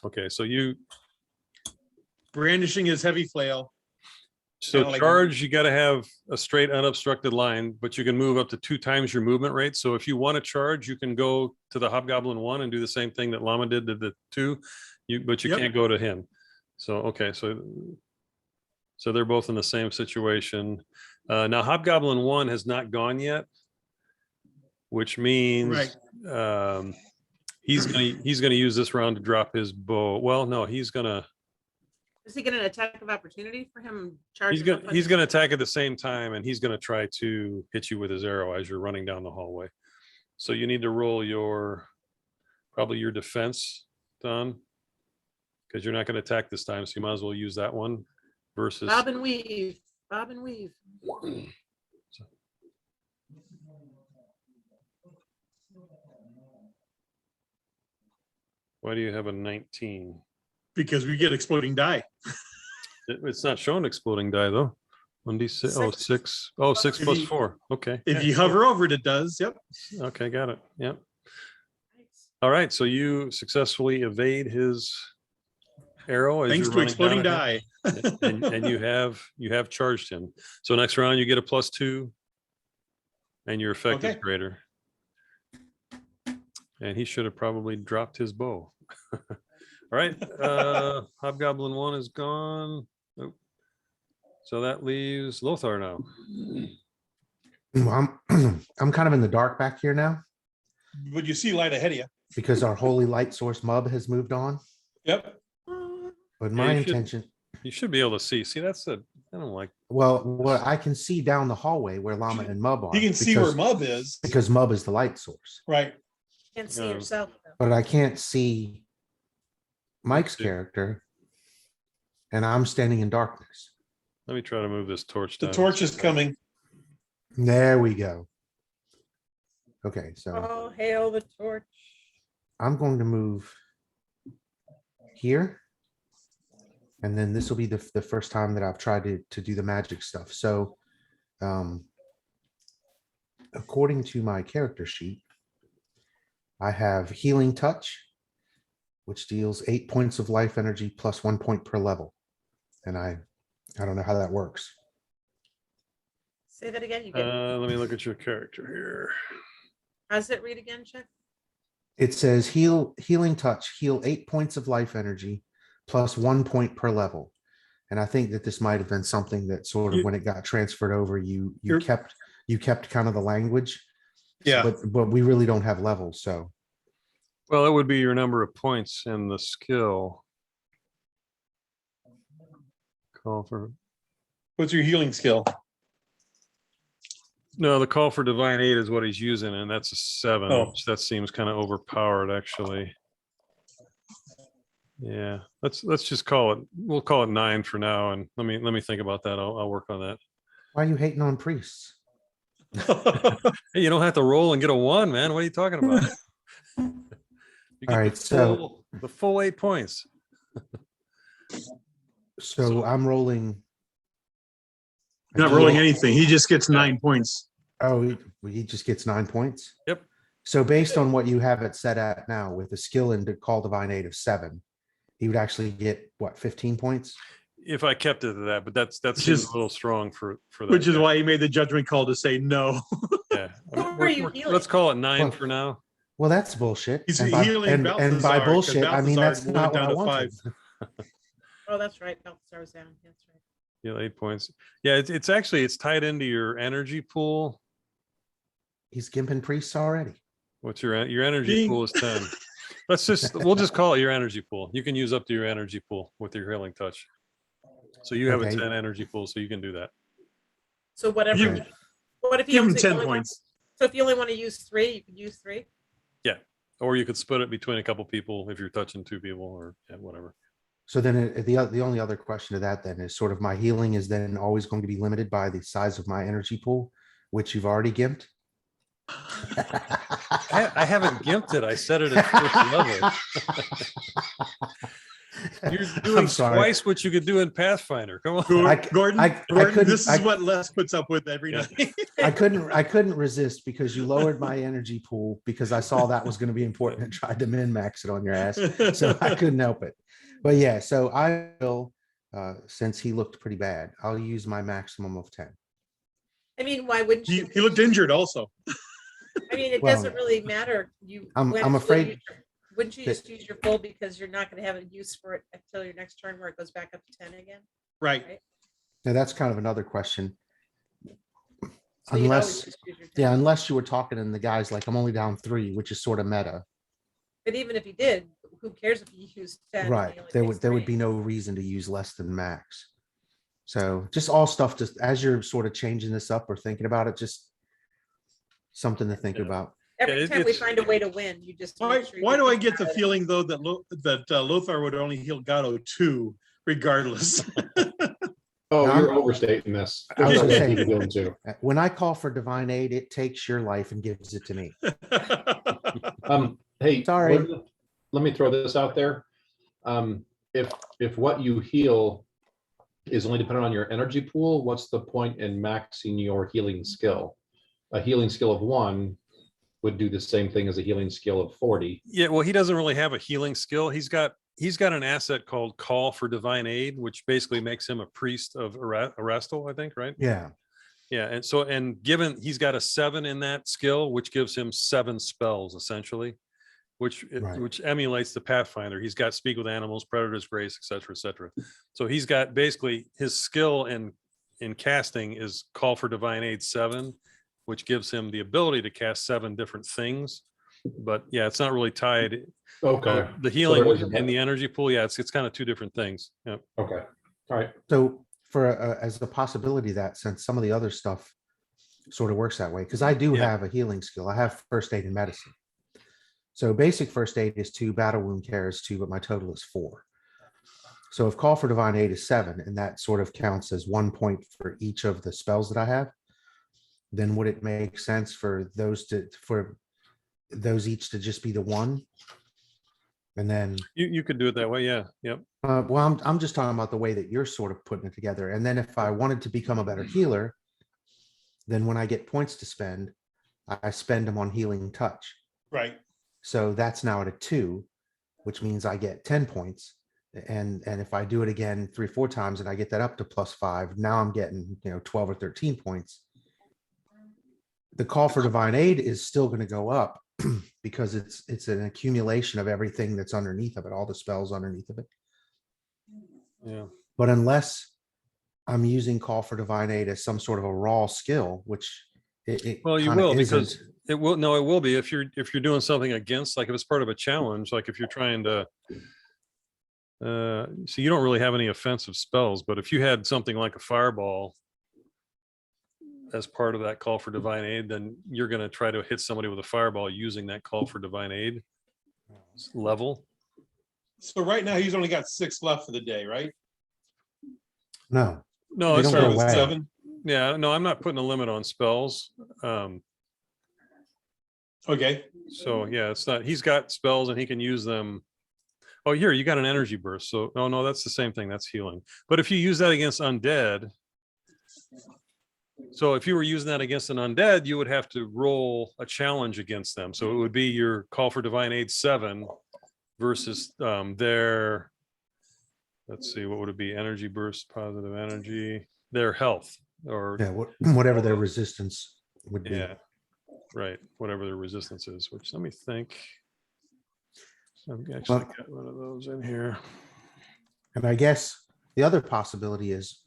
Okay, so you brandishing his heavy flail. so like- charge, you gotta have a straight unobstructed line, but you can move up to 2 times your movement rate. So if you want to charge, you can go to the Hobgoblin 1 and do the same thing that Llama did to the 2, but you Yep. can't go to him. So, okay, so they're both in the same situation. Now Hobgoblin 1 has not gone yet, which means he's gonna use this round to drop his bow. Well, no, he's gonna Is he getting an attack of opportunity for him charging? up on he's his- gonna attack at the same time, and he's gonna try to hit you with his arrow as you're running down the hallway. So you need to roll probably your defense, Don, because you're not gonna attack this time, so you might as well use that one versus. Bob and weave, Bob and weave. Why do you have a 19? Because we get exploding die. It's not showing exploding die though. 1d6, oh, 6. 6. Oh, 6 If plus you- 4. Okay. If you hover over it, it does. Yep. Okay, got it. Yep. Nice. All right, so you successfully evade his arrow as Thanks you're to running exploding down at him. die. And you have charged him. So next round you get a +2 and your effect is Okay. greater. And he should have probably dropped his bow. All right, Hobgoblin 1 is gone. Nope. So that leaves Lothar now. I'm I'm kind of in the dark back here now But you see light ahead of you. because our holy light source Mub has moved on. Yep. But my you should- intention, You should be able to see. See, I don't like. well, what I can see down the hallway where Llama and Mub are. You can see where because- Mub is. Because Mub is the light source, Right. Can't see Um, yourself. though. but I can't see Mike's see. character. and I'm standing in darkness. Let me try to move this torch The down. torch is coming. There we go. Okay, so Oh, hail the torch. I'm going to move here. And then this will be the first time that I've tried to do the magic stuff. So according to my character sheet, I have healing touch, which deals 8 points of life energy plus 1 point per level. And I don't know how that works. Say that again. You get, Let me look at your character here. how's it read again, Chuck? It says healing touch, heal 8 points of life energy plus 1 point per level. And I think that this might have been something that sort of You- when it got transferred over, you You're- kept kind of the language. Yeah. But we really don't have levels, so Well, it would be your number of points in the skill. Call for, What's your healing skill? no, the call for divine aid is what he's using, and that's a 7. Oh. Which that seems kind of overpowered, actually. Yeah, let's just call it, we'll call it 9 for now, and let me think about that. I'll work on that. why are you hating on priests? Hey, you don't have to roll and get a 1, man. What are you talking about? You get Alright, so- the full 8 points. So I'm rolling. You're not rolling anything. He just gets 9 points. Oh, he just gets 9 points? Yep. So based on what you have it set at now with a skill in to call divine aid of 7, he would actually get what, 15 points? If I kept it to that, but that Which seems is- a little strong for that. Which is guy. why he made the judgment call to say no. Yeah. Who are you healing? Let's call it 9 Well, for now. Well, that's bullshit. He's And by- healing and by Balthazar, 'cause bullshit, I mean, that's Balthazar not went what down I to wanted. Oh, that's right. Balthazar was down. That's right. Yeah, 8 points. Yeah, it's actually, it's tied into your energy pool. He's gimping priests already. What's your energy Ding. pool is 10. We'll just call it your energy pool. You can use up to your energy pool with your healing touch. So you have a Okay. 10 energy pool, so you can do that. So whatever. Give- What if you Give him only 10 want- points. So if you only want to use 3, you can use 3. Or you could split it between a couple people if you're touching 2 people or whatever. So then the only other question to that then is sort of my healing is then always going to be limited by the size of my energy pool, which you've already gimped. I haven't gimped it. I set it at first level. You're doing I'm sorry. twice what you could do in Pathfinder. Come on. Gordon, I Gordon, couldn't- this is I- what Les puts up with every Yeah. night. I couldn't resist because you lowered my energy pool because I saw that was going to be important and tried to min max it on your ass. So I couldn't help it. But yeah, so I will, since he looked pretty bad, I'll use my maximum of 10. I mean, why wouldn't He, you? he looked injured also. I mean, it Well, doesn't really matter. You. I'm when it's afraid really- Wouldn't you that- just use your full because you're not going to have a use for it until your next turn where it goes back up to 10 again? Right. Now that's kind of another question. So you'd always Unless, just use your 10. yeah, unless you were talking and the guy's like, I'm only down 3, which is sort of meta. But even if he did, who cares if you use 10? and he Right. only There takes would 3? be no reason to use less than max. So just all stuff, just as you're sort of changing this up or thinking about it, just something to think Yeah. about. Every it- time we it's- find a way to win, you just. Why, make sure you why do I think get the about it. feeling though that Lothar would only heal Gatto 2 regardless? Oh, Now, you're overstating this. I was There's gonna other say- things you're doing too. When I call for divine aid, it takes your life and gives it to me. Hey, Sorry. Gordon, let me throw this out there. If what you heal is only dependent on your energy pool, what's the point in maxing your healing skill? A healing skill of 1 would do the same thing as a healing skill of 40. Yeah, well, he doesn't really have a healing skill. He's got an asset called Call for Divine Aid, which basically makes him a priest of Erastil, I think, right? Yeah. Yeah, and so given he's got a 7 in that skill, which gives him 7 spells essentially, which Right. which emulates the Pathfinder. He's got Speak with Animals, Predator's Grace, et cetera, et cetera. So he's got basically his skill in casting is Call for Divine Aid 7, which gives him the ability to cast 7 different things. But yeah, it's not really tied. Okay, The healing there isn't and that. the energy pool, yeah, it's kind of 2 different things. Yeah. okay, all right. So for as a possibility that since some of the other stuff sort of works that way, because I do Yeah. have a healing skill. I have first aid and medicine. So basic first aid is 2, battle wound care is 2, but my total is 4. So if Call for Divine Aid is 7, and that sort of counts as 1 point for each of the spells that I have, then would it make sense for those each to just be the 1? And then, You could do it that way. Yeah. Yep. well, I'm just talking about the way that you're sort of putting it together. And then if I wanted to become a better healer, then when I get points to spend, I spend them on Healing Touch. Right. So that's now at a 2, which means I get 10 points. And if I do it again 3 or 4 times and I get that up to +5, now I'm getting, 12 or 13 points. The Call for Divine Aid is still going to go up because it's an accumulation of everything that's underneath of it, all the spells underneath of it. Yeah. But unless I'm using Call for Divine Aid as some sort of a raw skill, which it Well, you kinda will, isn't. because it will. No, it will be if you're doing something against, like if it's part of a challenge, like if you're trying to. So you don't really have any offensive spells, but if you had something like a fireball as part of that Call for Divine Aid, then you're going to try to hit somebody with a fireball using that Call for Divine Aid level. So right now he's only got 6 left for the day, right? No, No, They it's don't Started go with away. 7. yeah, no, I'm not putting a limit on spells. Okay. So yeah, it's not, he's got spells and he can use them. Oh, here, you got an energy burst. So, oh no, that's the same thing. That's healing. But if you use that against undead, so if you were using that against an undead, you would have to roll a challenge against them. So it would be your Call for Divine Aid 7 versus their, let's see, what would it be? Energy burst, positive energy, their health, or yeah, whatever their resistance would be. yeah, right, whatever their resistance is, which let me think. I've actually Well- got one of those in here. And I guess the other possibility is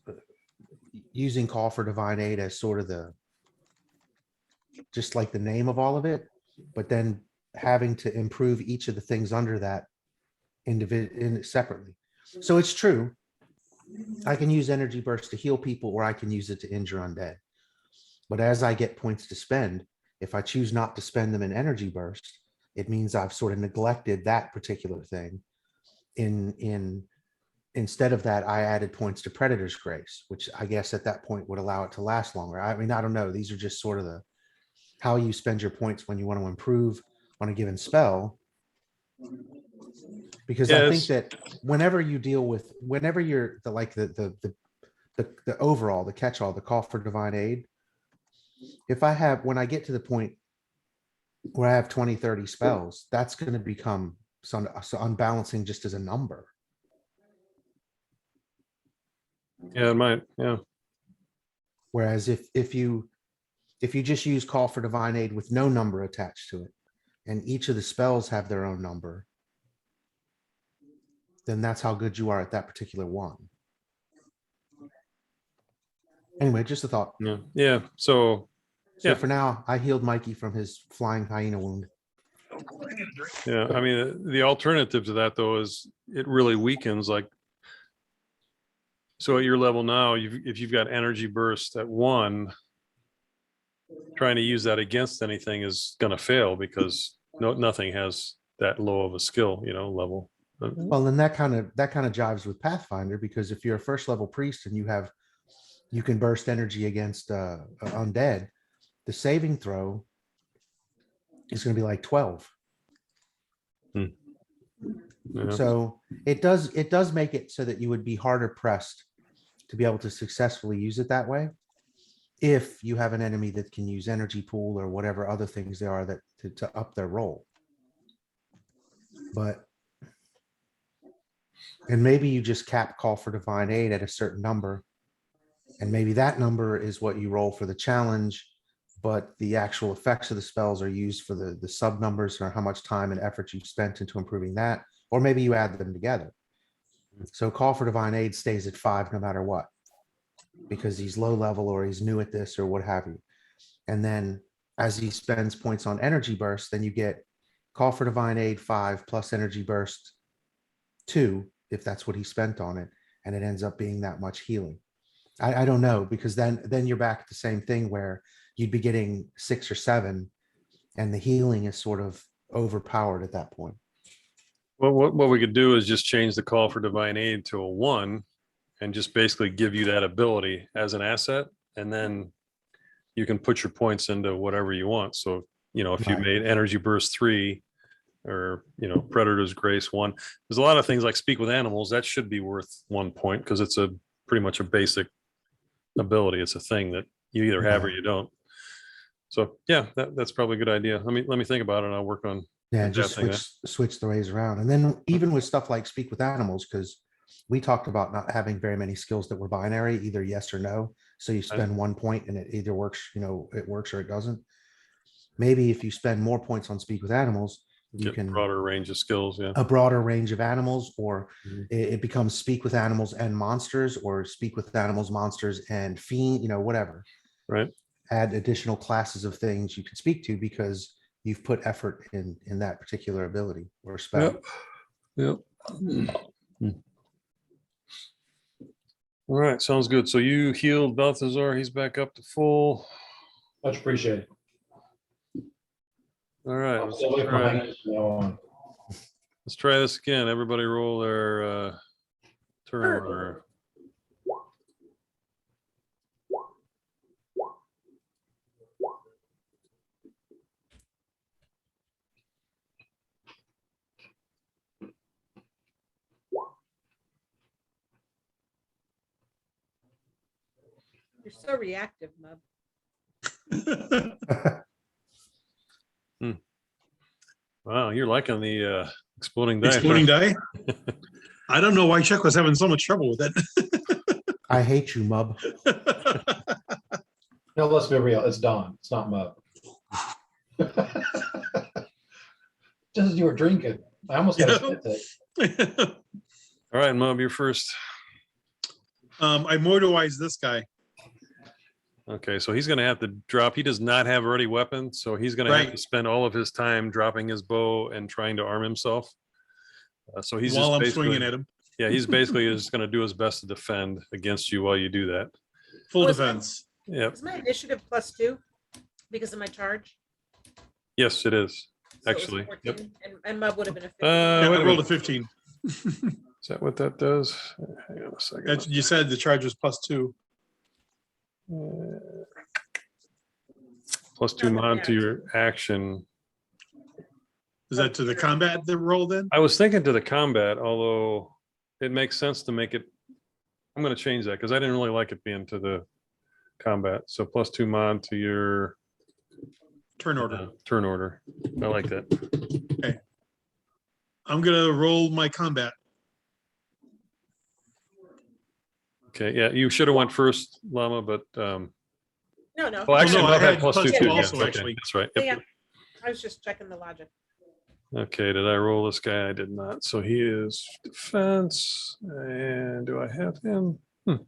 using Call for Divine Aid as sort of just like the name of all of it, but then having to improve each of the things under that separately. So it's true. I can use Energy Burst to heal people, or I can use it to injure undead. But as I get points to spend, if I choose not to spend them in Energy Burst, it means I've sort of neglected that particular thing. Instead of that, I added points to Predator's Grace, which I guess at that point would allow it to last longer. I mean, I don't know. These are just sort of how you spend your points when you want to improve on a given spell. Because I think that whenever you're the overall, the catch-all, the Call for Divine Aid, when I get to the point where I have 20, 30 spells, that's going to become so unbalancing just as a number. Yeah, it might. Yeah. Whereas if you just use Call for Divine Aid with no number attached to it, and each of the spells have their own number, then that's how good you are at that particular one. Anyway, just a thought. Yeah. Yeah. So So Yeah. for now, I healed Mikey from his flying hyena wound. yeah, I mean, the alternative to that though is it really weakens, like, so at your level now, if you've got energy burst at 1, trying to use that against anything is going to fail because nothing has that low of a skill, level. Well, then that kind of jives with Pathfinder, because if you're a first level priest and you can burst energy against undead, the saving throw is going to be like 12. Yeah. So it does make it so that you would be harder pressed to be able to successfully use it that way, if you have an enemy that can use energy pool or whatever other things there are that to up their roll. And maybe you just cap Call for Divine Aid at a certain number, and maybe that number is what you roll for the challenge, but the actual effects of the spells are used for the sub numbers, or how much time and effort you've spent into improving that, or maybe you add them together. So Call for Divine Aid stays at 5 no matter what, because he's low level or he's new at this or what have you. And then as he spends points on Energy Burst, then you get Call for Divine Aid 5 plus Energy Burst 2, if that's what he spent on it, and it ends up being that much healing. I don't know, because then you're back at the same thing where you'd be getting 6 or 7, and the healing is sort of overpowered at that point. Well, what we could do is just change the call for divine aid to a 1 and just basically give you that ability as an asset. And then you can put your points into whatever you want. So, if you Right. made energy burst 3 or, predator's grace 1, there's a lot of things like speak with animals that should be worth 1 point because it's pretty much a basic ability. It's a thing that you either have or Right. you don't. So yeah, that's probably a good idea. Let me think about it. And I'll work on. Yeah, just adapting that. switch the ways around. And then even with stuff like speak with animals, because we talked about not having very many skills that were binary, either yes or no. So you spend 1 point and it either works, it works or it doesn't. Maybe if you spend more points on speak with animals, you Get can broader range of skills. Yeah. a broader range of animals, or Mhm. it becomes speak with animals and monsters, or speak with animals, monsters and fiend, whatever. Right. Add additional classes of things you can speak to because you've put effort in that particular ability or spell. Yep. All right. Sounds good. So you healed Balthazar. He's back up to full. Much appreciated. All right. I'll stay away from my hands from now on. Let's try this again. Everybody roll their turn order. You're so reactive, Mub. Wow, you're liking the exploding die. Exploding die? I don't know why Chuck was having so much trouble with it. I hate you, Mub. No, let's be real. It's Don. It's not Mub. Just as you were drinking, I almost got a spit take. All right, Mub, you're first. I motorized this guy. Okay, so he's going to have to drop. He does not have a ready weapon, so he's going to have Right. to spend all of his time dropping his bow and trying to arm himself. So he's While just I'm basically, swinging at him. yeah, he's basically just going to do his best to defend against you while you do that. Full Was that- defense. Yep. Is my initiative +2 because of my charge? Yes, it is. So it was Actually, yep. 14, and Mub would have been a 15. Yeah, wait I a rolled a minute. 15. Is that what that does? Hang on a second. That's, you said the charge was +2. +2 mod to your action. Is that to the combat that roll then? I was thinking to the combat, although it makes sense to make it. I'm going to change that because I didn't really like it being to the combat. So +2 mod to your Turn order. turn order. I like that. I'm gonna roll my combat. Okay, yeah, you should have went first, Llama, but No. well, actually, no, Bob I had had +2 +2 too. Yeah, also, okay, actually. that's right. Yeah, Yep. I was just checking the logic. Okay, did I roll this guy? I did not. So he is defense. And do I have him? Looks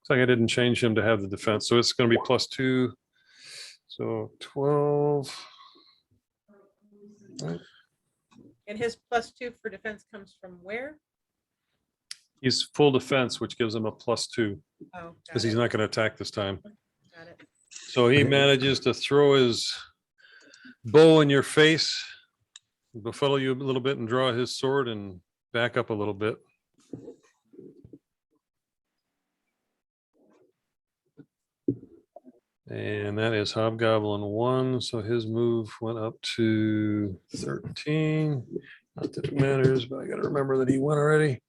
like I didn't change him to have the defense. So it's going to be +2. So 12. And his +2 for defense comes from where? He's full defense, which gives him a +2 Oh, because got he's it, not going to attack this time. got it. So he manages to throw his bow in your face, befuddle you a little bit, and draw his sword and back up a little bit. And that is Hobgoblin 1. So his move went up to 13. Not that it matters, but I got to remember that he went already.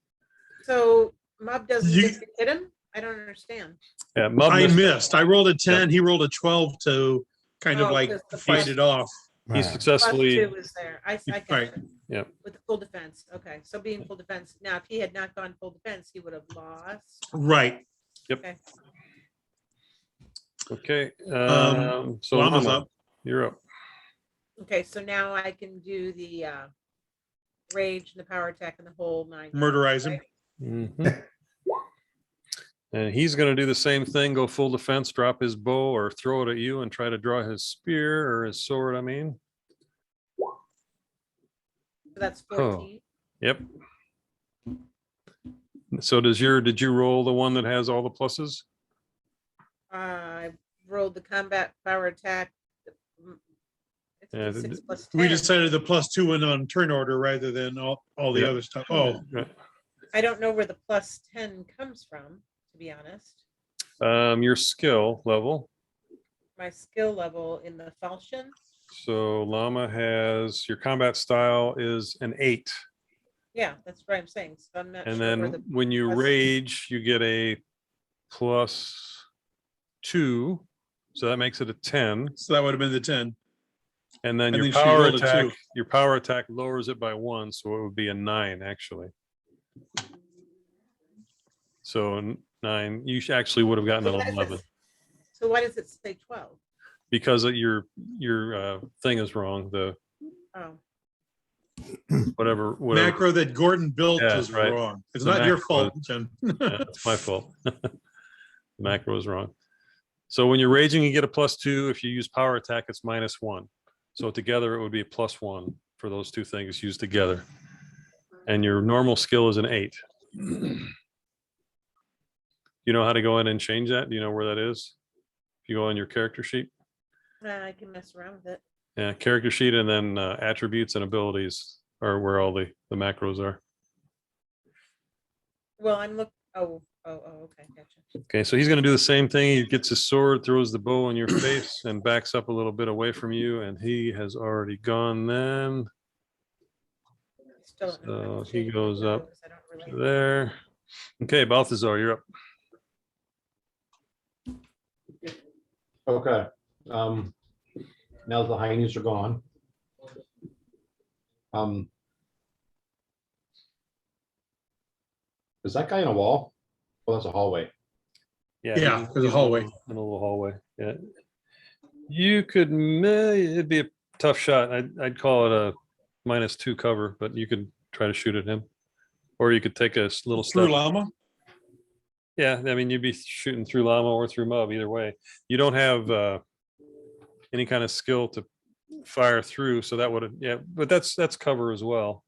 So Mub doesn't You- get to hit him? I don't understand. Yeah, Mub I missed. missed. I rolled a 10. He rolled a 12 to kind of Oh, like because the fight it off. He Right. successfully. +2 is there. I got Right. it. Yep. With the full defense. Okay, so being full defense. Now, if he had not gone full defense, he would have lost. Right. Okay. Okay. So Llama's Llama, up. you're up. Okay, so now I can do the rage and the power attack and the whole 9. Murderize him. Mhm. And he's going to do the same thing, go full defense, drop his bow or throw it at you and try to draw his spear or his sword, I mean. So that's Oh. 14. Yep. So did you roll the one that has all the pluses? I rolled the combat power attack. Yeah, It's D6 plus We 10. decided the +2 went on turn order rather than all the Yeah. other stuff. Oh, Right. I don't know where the plus 10 comes from, to be honest. Your skill level. My skill level in the falchion. So Llama has, your combat style is an 8. Yeah, that's what I'm saying. So I'm not And sure where then the, when you plus- rage, you get a +2. So that makes it a 10. so that would have been the 10. And then And your then she power rolled a attack, 2. your power attack lowers it by 1, so it would be a 9 actually. So 9, you actually would have gotten so an why does 11 it- so why does it say 12? because of your thing is wrong. The Oh, whatever. Macro that Gordon built Yeah, is right. wrong. It's The not your macro fault, Jen. Yeah, it's my fault. The macro is wrong. So when you're raging, you get a +2. If you use power attack, it's -1. So together it would be a +1 for those two things used together. And your normal skill is an 8. You know how to go in and change that? Do you know where that is? If you go on your character sheet, I can mess around with it. yeah, character sheet, and then attributes and abilities are where all the macros are. Well, I'm okay, gotcha. Okay, so he's going to do the same thing. He gets his sword, throws the bow in your face, and backs up a little bit away from you. And he has already gone then. Still don't know how to So he change goes it, though, up 'cause I don't really- to there. Okay, Balthazar, you're up. Okay. Now that the hyenas are gone. Is that guy in a wall? Well, that's a hallway. Yeah, Yeah, he's there's a hallway. In a little hallway. Yeah, you could. It'd be a tough shot. I'd call it a -2 cover, but you could try to shoot at him, or you could take a little Through step. llama? Yeah, I mean, you'd be shooting through llama or through mub, either way. You don't have any kind of skill to fire through, so that would, yeah, but that's cover as well.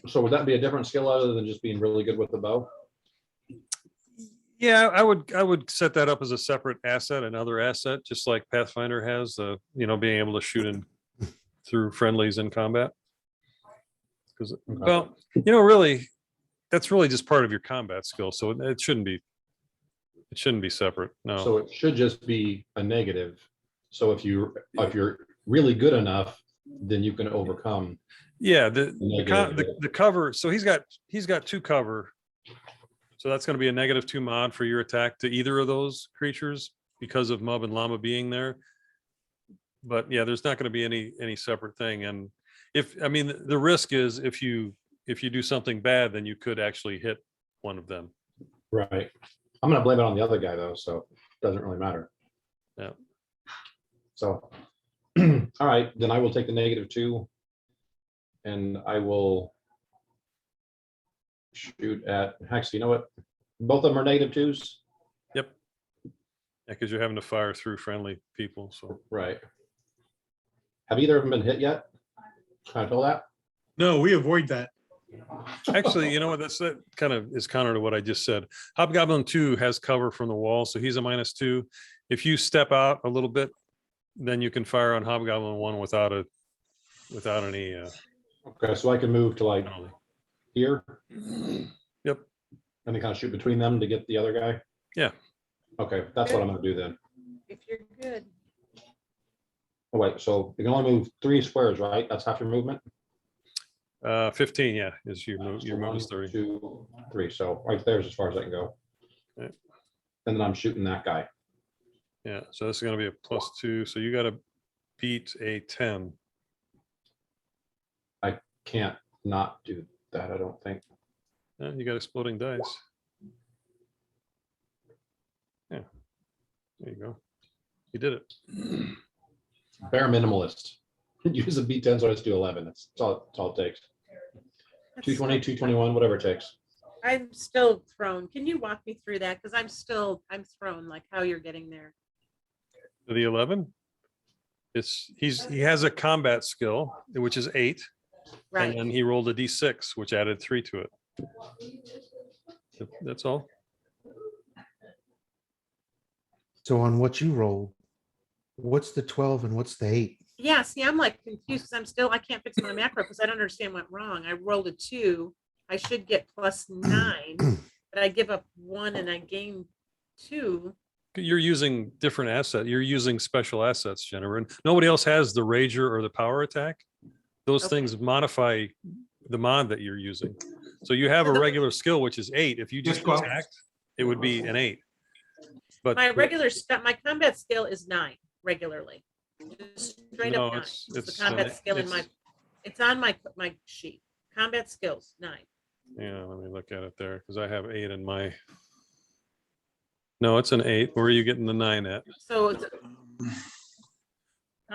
So would that be a different skill other than just being really good with the bow? Yeah, I would set that up as a separate asset, another asset, just like Pathfinder has, being able to shoot in through friendlies in combat. Because, well, really, that's really just part of your combat skill, so it shouldn't be separate. No. So it should just be a negative. So if you're really good enough, then you can overcome. Yeah, Negative. the cover. So he's got 2 cover. So that's going to be a -2 mod for your attack to either of those creatures because of Mub and Llama being there. But yeah, there's not going to be any separate thing. And the risk is if you do something bad, then you could actually hit one of them. Right. I'm gonna blame it on the other guy though, so it doesn't really matter. Yeah. So, all right, then I will take the -2. And I will shoot at, actually, you know what? Both of them are -2s. Yep. Yeah, because you're having to fire through friendly people. So Right. Have either of them been hit yet? Can I tell that? No, we avoid that. actually, you know what? That kind of is counter to what I just said. Hobgoblin 2 has cover from the wall, so he's a -2. If you step out a little bit, then you can fire on Hobgoblin 1 without any Okay, so I can move to like penalty. here Yep. and then kind of shoot between them to get the other guy? Yeah. Okay, that's what I'm gonna do then. If you're good. Oh, wait, so you can only move 3 squares, right? That's half your movement? 15, yeah, is your move. So Your move 1, is 3. 2, 3. So right there's as far as I can go. Right. And then I'm shooting that guy. Yeah, so this is going to be a +2. So you got to beat a 10. Can't not do that, I don't think. You got exploding dice. Yeah, there you go. You did it. Bare minimalist. Use a B10, so I just do 11. That's all it takes. 220, 221, whatever it takes. I'm still thrown. Can you walk me through that? Because I'm thrown, like how you're getting there. To the 11. He has a combat skill, which is 8. Right. And then he rolled a D6, which added 3 to it. That's all. So on what you rolled, What's the 12 and what's the 8? Yeah, see, I'm like confused because I can't fix my macro because I don't understand what wrong. I rolled a 2. I should get +9, but I give up 1 and I gain 2. You're using different asset. You're using special assets, Jennifer. And nobody else has the Rager or the power attack. Those Okay. things modify the mod that you're using. So you have a regular skill, which is 8. If you just attacked, it would be an 8. But My regular stuff, my combat skill is 9 regularly. Just straight No, up 9. it's- It's the it's, combat uh, skill in my, it's- it's on my sheet. Combat skills, 9. yeah, let me look at it there because I have 8 in my. No, it's an 8. Where are you getting the 9 at? So it's.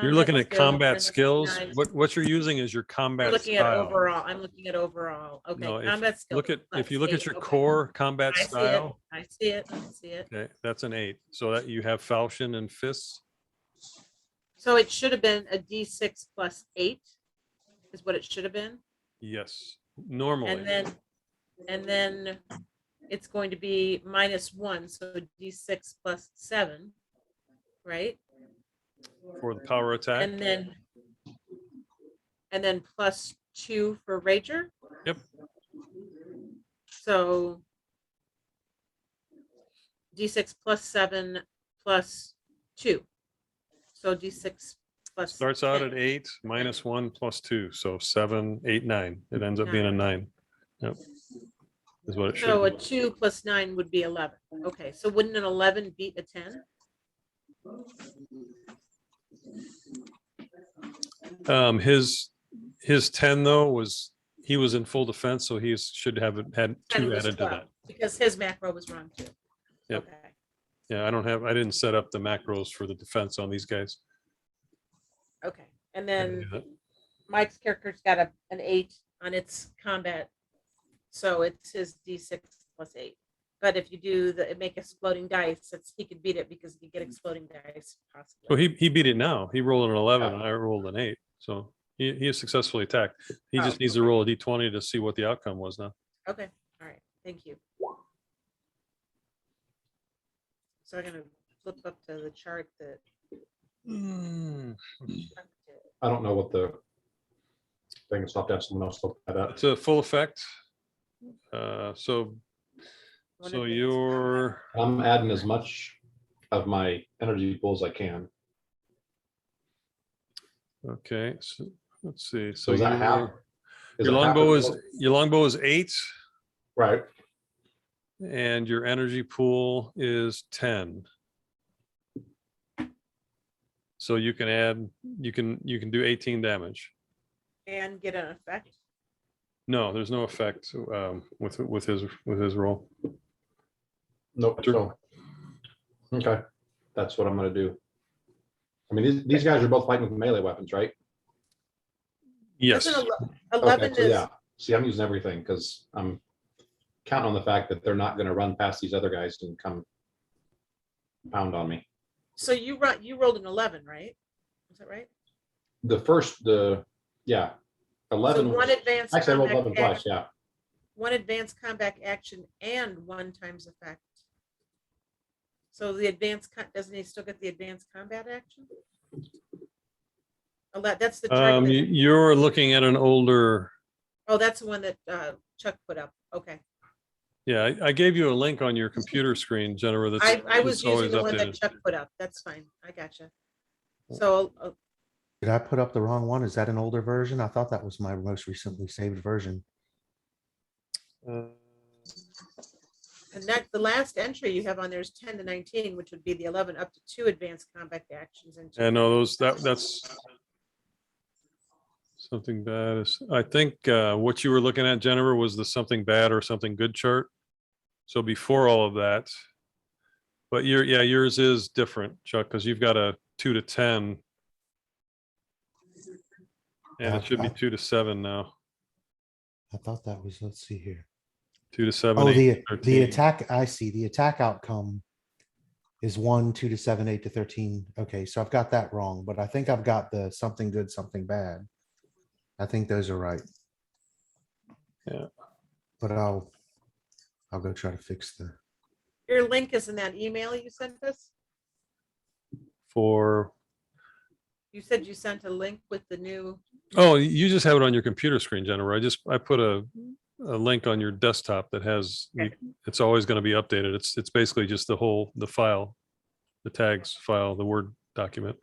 You're looking at skill, combat and this is skills. 9. What you're using is your We're combat looking at style. overall. I'm looking at overall. Okay, No, combat skill. Look at, if you look at your Okay. core combat I see it. style, I see it. I see it. okay, that's an 8. So that you have falchion and fists. So it should have been a D6 + 8 is what it should have been. Yes, normally. And then it's going to be -1, so D6 + 7, right? For the power attack. And then +2 for Rager. Yep. So D6 + 7 + 2. So D6 plus. Starts out 10. at 8, -1 + 2, so 7, 8, 9. It ends up being a 9. Yep. Is what it So a should 2 + 9 would be 11. Okay, so wouldn't an 11 beat a 10? be. His 10 though he was in full defense, so he should have had 10 2 was added to 12, that. because his macro was wrong too. Yep. Okay. Yeah, I didn't set up the macros for the defense on these guys. Okay, and then Mike's character's got an 8 on its combat, so it's his D6 + 8. But if you do make exploding dice, he could beat it because he could get exploding dice possibly. Well, he beat it now. He rolled an 11 and I rolled an 8. So he has successfully attacked. He just needs to okay. roll a D20 to see what the outcome was now. Okay, all right, thank you. So I'm gonna flip up to the chart that. I don't know what the thing stopped at. Someone else looked that up. It's a full effect. So One so advanced you're, I'm adding as much of my energy pool as I can. okay, so let's see. So is that half? Is Your it half longbow of- is 8 Right. and your energy pool is 10. So you can add, you can do 18 damage. And get an effect. No, there's no effect with his roll. Nope. Sure. So, okay, that's what I'm gonna do. I mean, these guys are both fighting with melee weapons, right? Yes. Doesn't Okay, 11 so is, yeah. See, I'm using everything because I'm counting on the fact that they're not gonna run past these other guys and come pound on me. so you rolled an 11, right? Is that right? Yeah, 11. So one was- advanced Actually, I rolled combat 11 twice, action, yeah. one advanced combat action and 1 times effect. So the doesn't he still get the advanced combat action? That's the chart. You're looking at an older, Oh, that's the one that Chuck put up. Okay. yeah, I gave you a link on your computer screen, Jennifer. That's I was it's using always the one that updated. Chuck put up. That's fine. I gotcha. So Did I put up the wrong one? Is that an older version? I thought that was my most recently saved version. and that the last entry you have on there is 10 to 19, which would be the 11 up to 2 advanced combat actions and 2. Yeah, no, that's something bad. I think what you were looking at, Jennifer, was the something bad or something good chart. So before all of that, but yours is different, Chuck, because you've got a 2 to 10. And it should be 2 to 7 now. I thought that was, let's see here. 2 to 7. Oh, 8 the to 13. attack, I see. The attack outcome is 1, 2 to 7, 8 to 13. Okay, so I've got that wrong, but I think I've got the something good, something bad. I think those are right. Yeah. But I'll go try to fix the, Your link is in that email you sent us. For You said you sent a link with the new, Oh, you just have it on your computer screen, Jennifer. I put a link on your desktop that has, Okay. it's always going to be updated. It's basically just the file, the tags file, the Word document.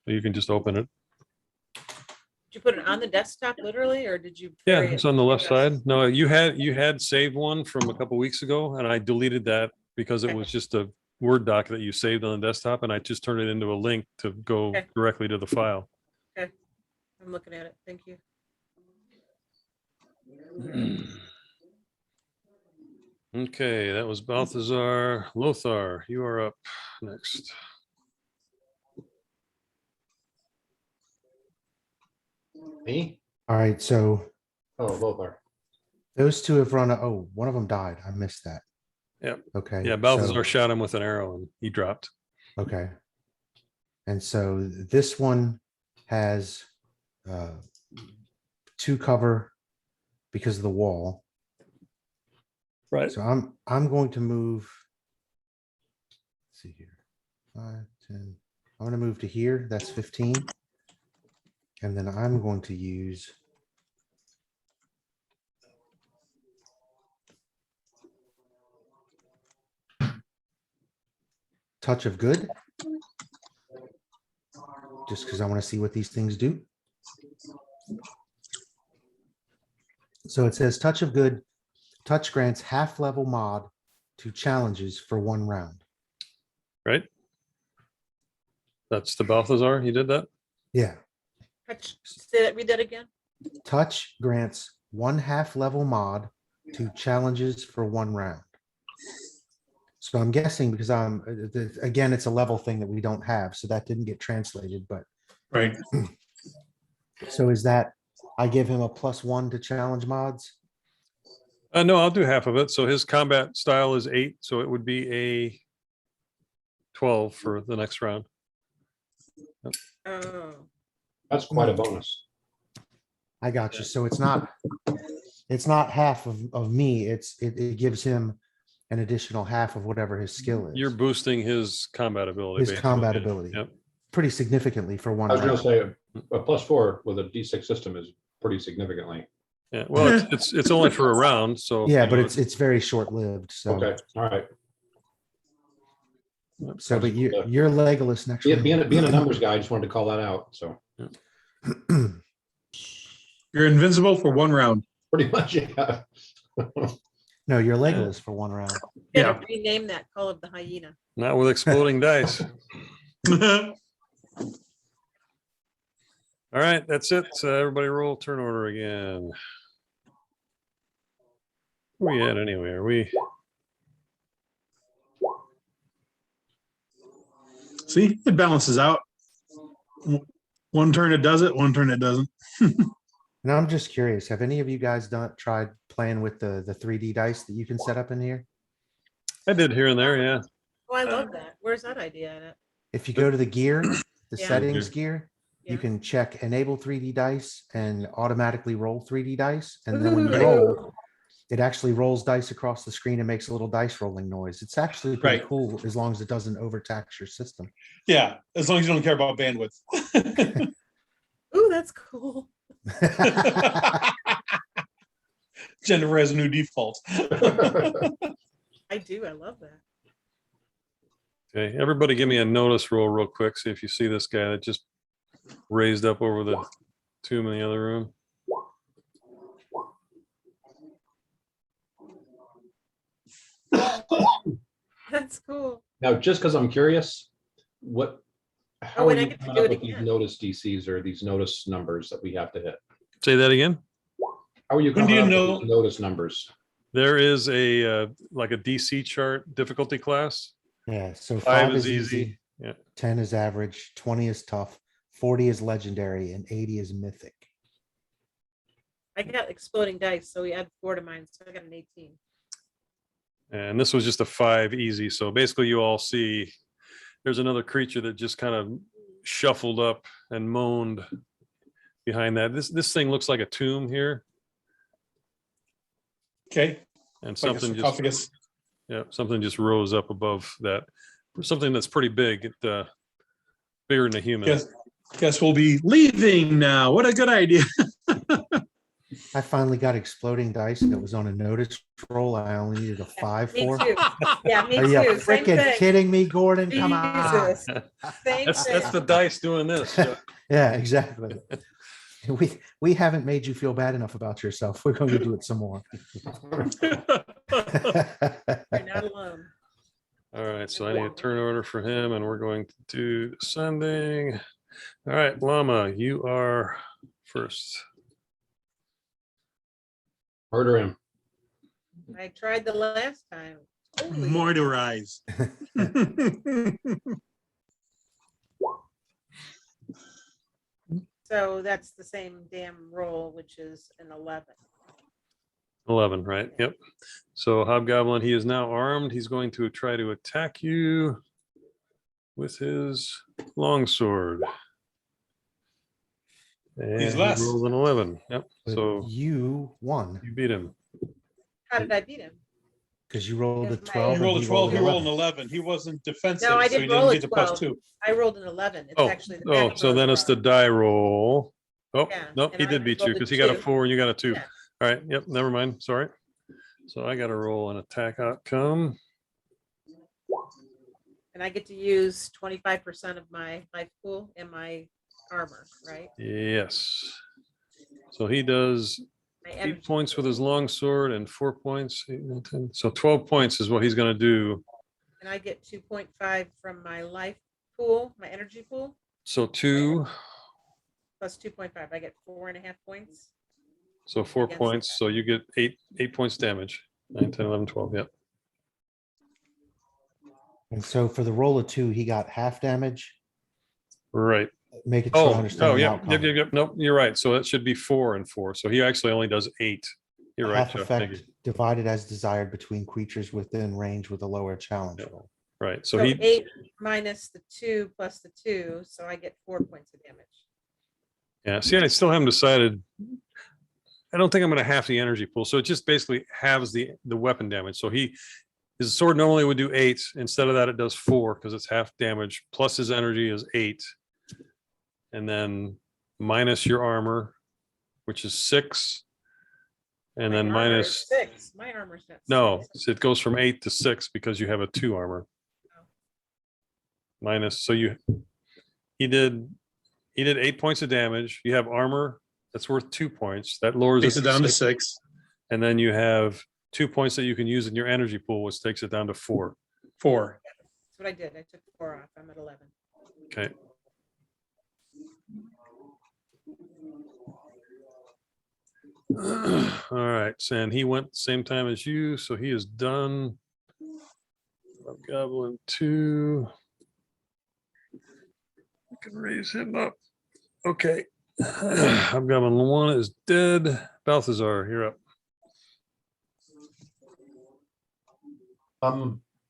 You can just open it. did you put it on the desktop literally, or did you? Yeah, bury it it's on the left somewhere else? side. No, you had saved one from a couple weeks ago and I deleted that because it Okay. was just a Word doc that you saved on the desktop and I just turned it into a link to go Okay. directly to the file. I'm looking at it. Thank you. Okay, that was Balthazar. Lothar, you are up next. Me? All right, so Oh, Lothar. those two have run. Oh, one of them died. I missed that. Yep. Okay. Yeah, Balthazar shot him with an arrow and he dropped. Okay. And so this one has 2 cover because of the wall. Right. So I'm going to move. Let's see here. 5, 10. I'm going to move to here. That's 15. And then I'm going to use Touch of Good. Just because I want to see what these things do. So it says Touch of Good. Touch grants half level mod to challenges for 1 round. Right. That's the Balthazar. You did that? Yeah. Read that again. Touch grants 1 half level mod to challenges for 1 round. So I'm guessing because again, it's a level thing that we don't have, so that didn't get translated, but Right. so is that I give him a +1 to challenge mods? No, I'll do half of it. So his combat style is 8, so it would be a 12 for the next round. Oh, That's quite a bonus. I got you. So it's not half of me. It gives him an additional half of whatever his skill is. You're boosting his combat ability. His basically. combat Yeah. ability. Yep. Pretty significantly for 1 I was gonna round. say a +4 with a D6 system is pretty significantly. Yeah. Well, it's only for a round, so Yeah, you but know, it's very short-lived. So Okay, all right. so but you're Legolas next round. Being a numbers guy, I just wanted to call that out. So You're invincible for 1 round. pretty much, yeah. No, you're Legolas for 1 round. Yeah. gotta rename that Call of the Hyena. not with exploding dice. All right, that's it. Everybody roll turn order again. Where we at anyway? Are we? See, it balances out. 1 turn it does it, 1 turn it doesn't. Now I'm just curious, have any of you guys tried playing with the 3D dice that you can set up in here? I did here and there, yeah. Oh, I love that. Where's that idea in it? If you go to the gear, the Yeah. settings gear, Yeah. you can check enable 3D dice and automatically roll 3D dice. And then when you Ooh. roll, it actually rolls dice across the screen and makes a little dice rolling noise. It's actually pretty Right. cool as long as it doesn't overtax your system. Yeah, as long as you don't care about bandwidth. Ooh, that's cool. Jennifer has a new default. I do. I love that. Okay, everybody give me a notice roll real quick. See if you see this guy that just raised up over the tomb in the other room. That's cool. Now, just because I'm curious, how are wait, I you get to coming do up it with these again. notice DCs or these notice numbers that we have to hit? Say that again. How are you When do coming you up know- with these notice numbers? There is a like a DC chart difficulty class. Yeah, so 5 5 is is easy. easy, Yeah. 10 is average, 20 is tough, 40 is legendary, and 80 is mythic. I got exploding dice, so we add 4 to mine, so I got an 18. And this was just a 5 easy. So basically you all see there's another creature that just kind of shuffled up and moaned behind that. This thing looks like a tomb here. Okay. And Like a something just, sarcophagus. yeah, something just rose up above that. Something that's pretty big, bigger than a human. Yes. Guess we'll be leaving now. What a good idea. I finally got exploding dice that was on a notice roll. I only needed a 5 Me for. too. Yeah, me Are you too. Same freaking thing. kidding me, Gordon? Come on. Jesus. Same That's thing. the dice doing this. Yeah, exactly. We haven't made you feel bad enough about yourself. We're going to do it some more. You're not alone. All right, so I need a turn order for him and we're going to do sending. All right, Llama, you are first. Murder him. I tried the last time. Totally. Mortarize. So that's the same damn roll, which is an 11. 11, right? Yep. So Hobgoblin, he is now armed. He's going to try to attack you with his longsword. And He's he less. rolled an 11. Yep. But So you won you beat him. How did I beat him? because you rolled a Because my- 12. He and rolled a 12, he rolled an 11. 11. He wasn't defensive, No, I so he didn't roll didn't a get the plus 12. 2. I rolled an 11. It's Oh, actually the oh, back so row then it's the row. die roll. Oh, Yeah, nope, and he I did beat you rolled a because he got a 2. 4 and you got a 2. Yeah. All right, yep, never mind. Sorry. So I got to roll an attack outcome. And I get to use 25% of my life pool and my armor, right? Yes. So he does My 8 energy points with pool. his longsword and 4 points. 8, 9, 10. So 12 points is what he's going to do. And I get 2.5 from my life pool, my energy pool, So 2, plus 2.5. I get 4.5 points. so 4 Against points. that. So you get 8 points damage. 9, 10, 11, 12. Yep. And so for the roll of 2, he got half damage. Right. Make it sure I Oh, understand oh, the yeah, outcome. yep, yep, yep. Nope, you're right. So that should be 4 and 4. So he actually only does 8. You're right, Half Jeff. Thank you. effect divided as desired between creatures within range with a lower challenge Yep. roll. Right. So So he, 8 minus the 2 plus the 2, so I get 4 points of damage. yeah, see, I still haven't decided. I don't think I'm going to half the energy pool. So it just basically halves the weapon damage. So his sword normally would do 8. Instead of that, it does 4 because it's half damage. Plus his energy is 8. And then minus your armor, which is 6. And My then armor is minus, 6. My armor's not no, 6. it goes from 8 to 6 because you have a 2 armor. Minus, so he did 8 points of damage. You have armor that's worth 2 points. That lowers Takes it it down to 6. 6. And then you have 2 points that you can use in your energy pool, which takes it down to 4. 4. That's what I did. I took 4 off. I'm at 11. Okay. All right, and he went same time as you, so he is done. Goblin 2. I can raise him up. Okay. Hobgoblin 1 is dead. Balthazar, you're up.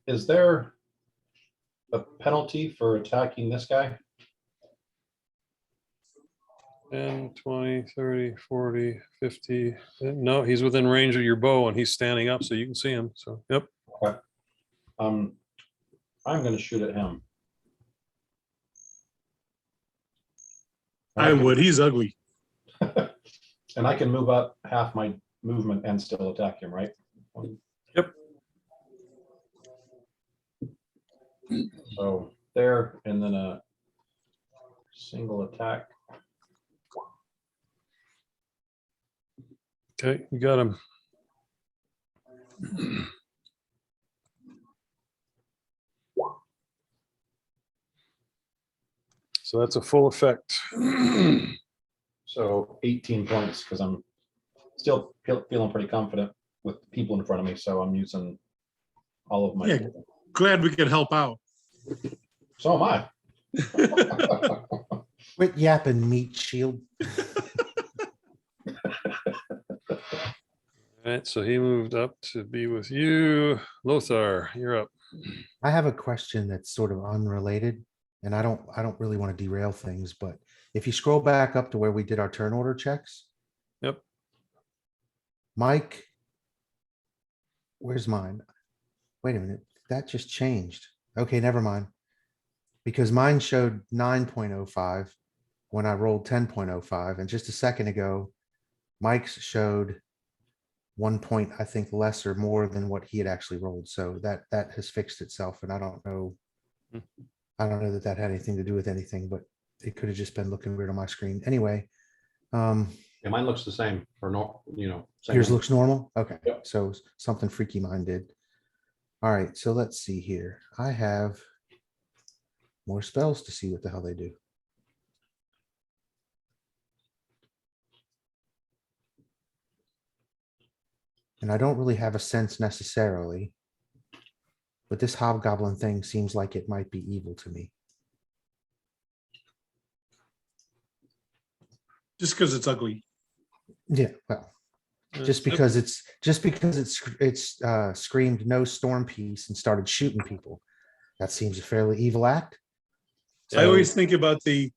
Is there a penalty for attacking this guy? 10, 20, 30, 40, 50. No, he's within range of your bow and he's standing up so you can see him. So, yep. I'm gonna shoot at him. I would. He's ugly. And I can move up half my movement and still attack him, right? Yep. So there, and then a single attack. Okay, you got him. So that's a full effect. So 18 points because I'm still feeling pretty confident with the people in front of me. So I'm using all of my. Yeah. Glad we could help out. So am I. Quit yapping, meat shield. All right, so he moved up to be with you. Lothar, you're up. I have a question that's sort of unrelated, and I don't really want to derail things, but if you scroll back up to where we did our turn order checks. Yep. Mike, where's mine? Wait a minute, that just changed. Okay, never mind. Because mine showed 9.05 when I rolled 10.05, and just a second ago, Mike's showed 1 point, I think, less or more than what he had actually rolled. So that has fixed itself, and I don't know. Hmm. I don't know that that had anything to do with anything, but it could have just been looking weird on my screen. Anyway, Yeah, mine looks the same or not, same. yours looks normal. Okay, Yep. so something freaky mine did. All right, so let's see here. I have more spells to see what the hell they do. And I don't really have a sense necessarily. But this hobgoblin thing seems like it might be evil to me. Just because it's ugly. Yeah, well, just because it's screamed no storm piece and started shooting people. That seems a fairly evil act. I always think about the,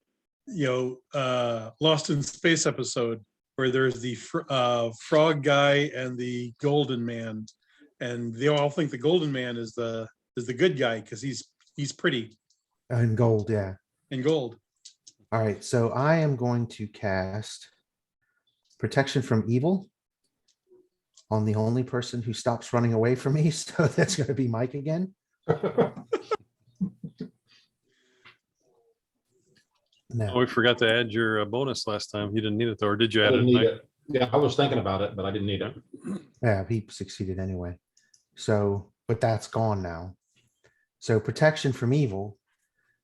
Lost in Space episode where there's the frog guy and the golden man, and they all think the golden man is the good guy because he's pretty And gold, yeah. and gold. All right, so I am going to cast Protection from Evil on the only person who stops running away from me. So that's going to be Mike again. Oh, No, we forgot to add your bonus last time. You didn't need it though, or did you I add didn't it? need Mike? it. Yeah, I was thinking about it, but I didn't need it. yeah, he succeeded anyway. So, but that's gone now. So Protection from Evil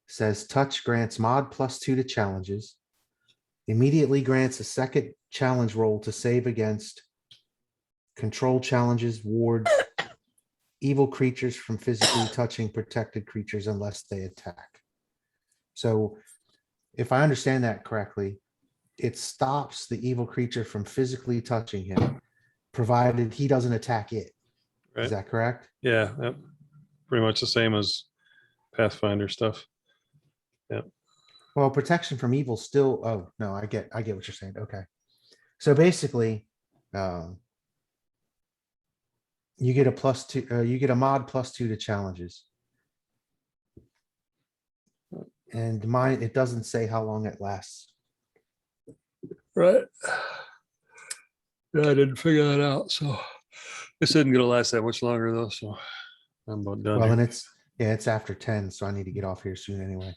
says touch grants mod +2 to challenges. Immediately grants a second challenge roll to save against control challenges, wards, evil creatures from physically touching protected creatures unless they attack. So if I understand that correctly, it stops the evil creature from physically touching him, provided he doesn't attack it. Right. Is that correct? Yeah, yep. Pretty much the same as Pathfinder stuff. Well, protection from evil still, oh, no, I get what you're saying. Okay. So basically, you get a +2, you get a mod +2 to challenges. And mine, it doesn't say how long it lasts. Right. Yeah, I didn't figure that out, so this isn't gonna last that much longer though, so I'm about done. Well, here. and it's after 10, so I need to get off here soon anyway.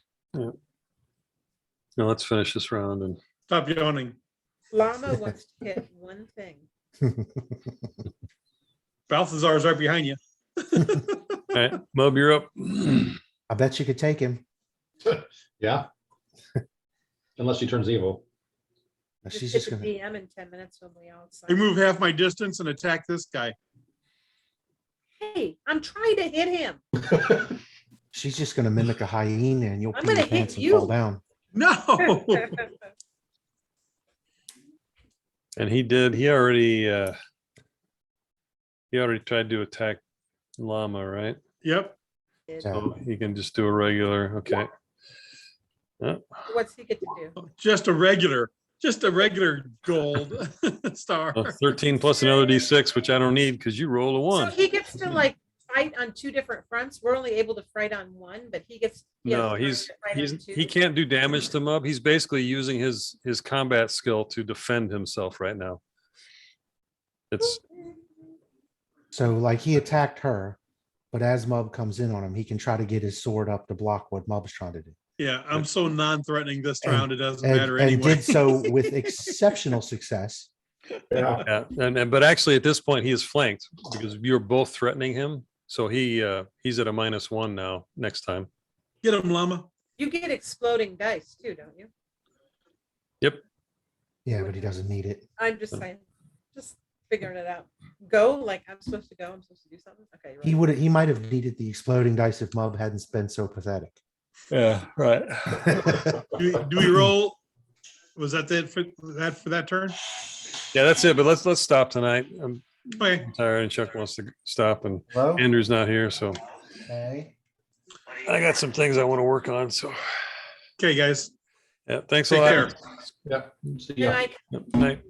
Now let's finish this round and Stop yawning. Llama wants to hit one thing. Balthazar's right behind you. all right, Mub, you're up. I bet you could take him. Yeah. Unless she turns evil. She's Just just hit the gonna, DM in 10 minutes when we all I sign. move half my distance and attack this guy. Hey, I'm trying to hit him. she's just gonna mimic a hyena and you'll I'm pee your gonna hit pants and you. fall down. No. And he already tried to attack Llama, right? Yep. Yeah. So he can just do a regular, okay. What's he get to do? Just a regular gold star. 13 plus another D6, which I don't need because you roll a So 1. he gets to like fight on two different fronts. We're only able to fight on one, but he gets. he has No, the right to fight on he two. can't do damage to Mub. He's basically using his combat skill to defend himself right now. It's So like he attacked her, but as Mub comes in on him, he can try to get his sword up to block what Mub's trying to do. Yeah, I'm so non-threatening this round, it doesn't And, matter and anyway. did so with exceptional success. Yeah. yeah, but actually at this point he is flanked because you're both threatening him. So he's at a -1 now next time. Get him, Llama. You get exploding dice too, don't you? Yeah, but he doesn't need it. I'm just saying, just figuring it out. Go, like I'm supposed to go, I'm supposed to do something. Okay. He might have needed the exploding dice if Mub hadn't been so pathetic. Yeah, right. Do we roll? Was that it for that turn? Yeah, that's it. But let's stop tonight. I'm Okay. tired and Chuck wants to stop and Hello? Andrew's not here, so Hey. I got some things I want to work on. So Okay, guys. yeah, thanks a Take lot. care. Yeah. See Good ya. night. Yep, night.